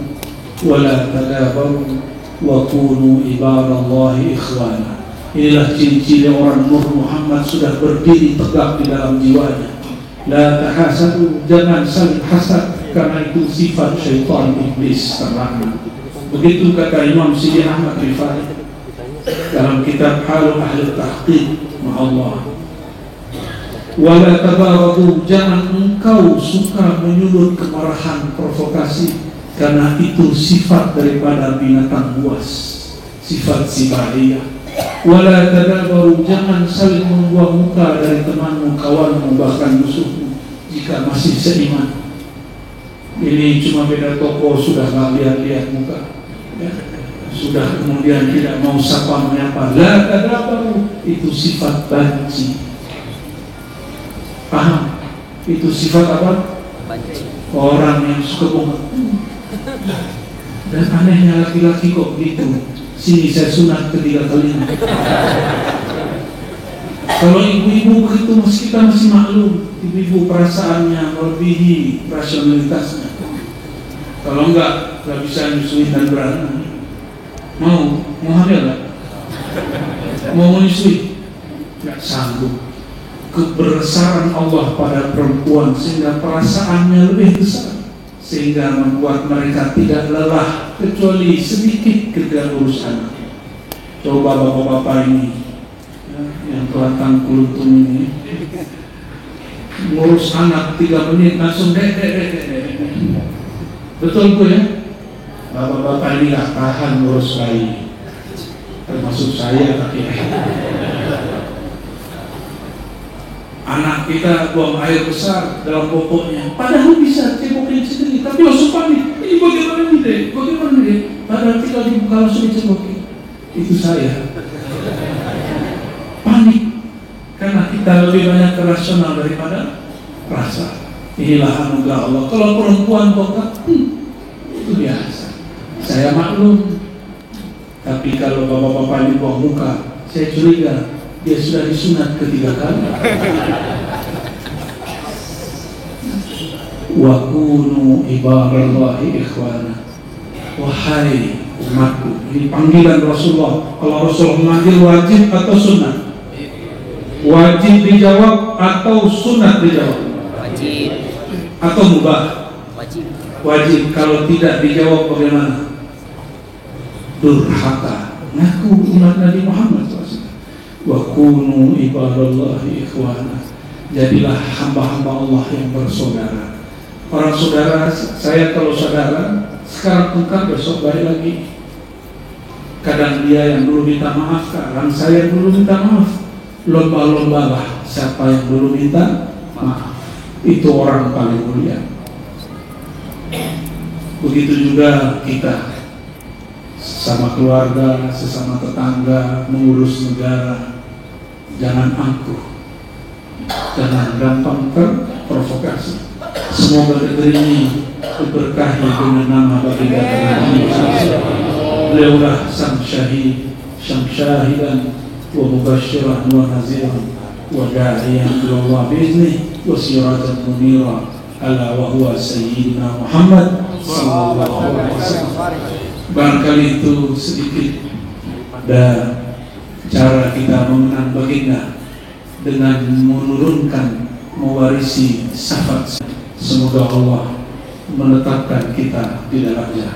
wa la tadabaru wa kunu ibadallahi ikhwana. Inilah ciri-ciri orang Nur Muhammad sudah berdiri tegak di dalam jiwanya. La tahasadu, jangan saling hasad, karena itu sifat syaitan iblis terlaknat. Begitu kata Imam Sidi Ahmad Rifai dalam kitab Halul Ahli Tahqiq ma'allah. Wala tabaradu, jangan engkau suka menyulut kemarahan, provokasi, karena itu sifat daripada binatang buas, sifat sibariyah. Wala tadabaru, jangan saling membuang muka dari temanmu, kawanmu, bahkan musuhmu jika masih seiman. Ini cuma beda toko, sudah gak lihat-lihat muka, ya. Sudah kemudian tidak mau sapa menyapa. La tadabaru, itu sifat banci. Paham? Itu sifat apa? Banci. Orang yang suka bohong. Dan anehnya laki-laki kok begitu. Sini saya sunat ketiga kalinya. Kalau ibu-ibu begitu, kita masih maklum. Ibu-ibu perasaannya melebihi rasionalitasnya. Kalau enggak bisa nyusuin dan beranak. Mau hamil gak? Mau menyusui? Gak sanggup. Kebesaran Allah pada perempuan sehingga perasaannya lebih besar, sehingga membuat mereka tidak lelah kecuali sedikit ketika urus anak. Coba bapak-bapak ini, ya, yang kelihatan kuluntung ini, ngurus anak 3 menit langsung dek. Betul Bu ya? Bapak-bapak ini gak tahan ngurus bayi, termasuk saya kakek. Anak kita buang air besar dalam popoknya, padahal bisa cepokin sendiri, tapi langsung panik. Ini bagaimana nih deh? Bagaimana nih? Padahal tinggal dibuka langsung dicepokin. Itu saya. Panik karena kita lebih banyak rasional daripada rasa. Inilah anugerah Allah. Kalau perempuan bongkar, itu biasa. Saya maklum. Tapi kalau bapak-bapak ini buang muka, saya curiga dia sudah disunat 3 kali. Wa kunu ibadallahi ikhwana. Wahai umatku, ini panggilan Rasulullah. Kalau Rasul memanggil, wajib atau sunat? Wajib dijawab atau sunat dijawab? Wajib. Atau mubah? Wajib. Wajib. Kalau tidak dijawab bagaimana? Durhaka. Ngaku umat Nabi Muhammad SAW. Wa kunu ibadallahi ikhwana. Jadilah hamba-hamba Allah yang bersaudara. Orang saudara, saya kalau saudara sekarang tengkar, besok balik lagi. Kadang dia yang dulu minta maaf, sekarang saya yang dulu minta maaf. Lomba-lombalah siapa yang dulu minta maaf. Itu orang paling mulia. Begitu juga kita, sesama keluarga, sesama tetangga, mengurus negara. Jangan angkuh, jangan gampang terprovokasi. Semoga negeri ini diberkahi dengan nama baginda Nabi Muhammad. Beliaulah sang syahid, sang syahidan, wa mubasyiran wa naziran, wa da'iyan ila Allah bi'iznih, wa sirajan munira, ala wa huwa sayyidina Muhammad sallallahu alaihi wasallam. Barangkali itu sedikit dan cara kita mengenang baginda dengan menurunkan, mewarisi syafaat. Semoga Allah menetapkan kita di dalamnya.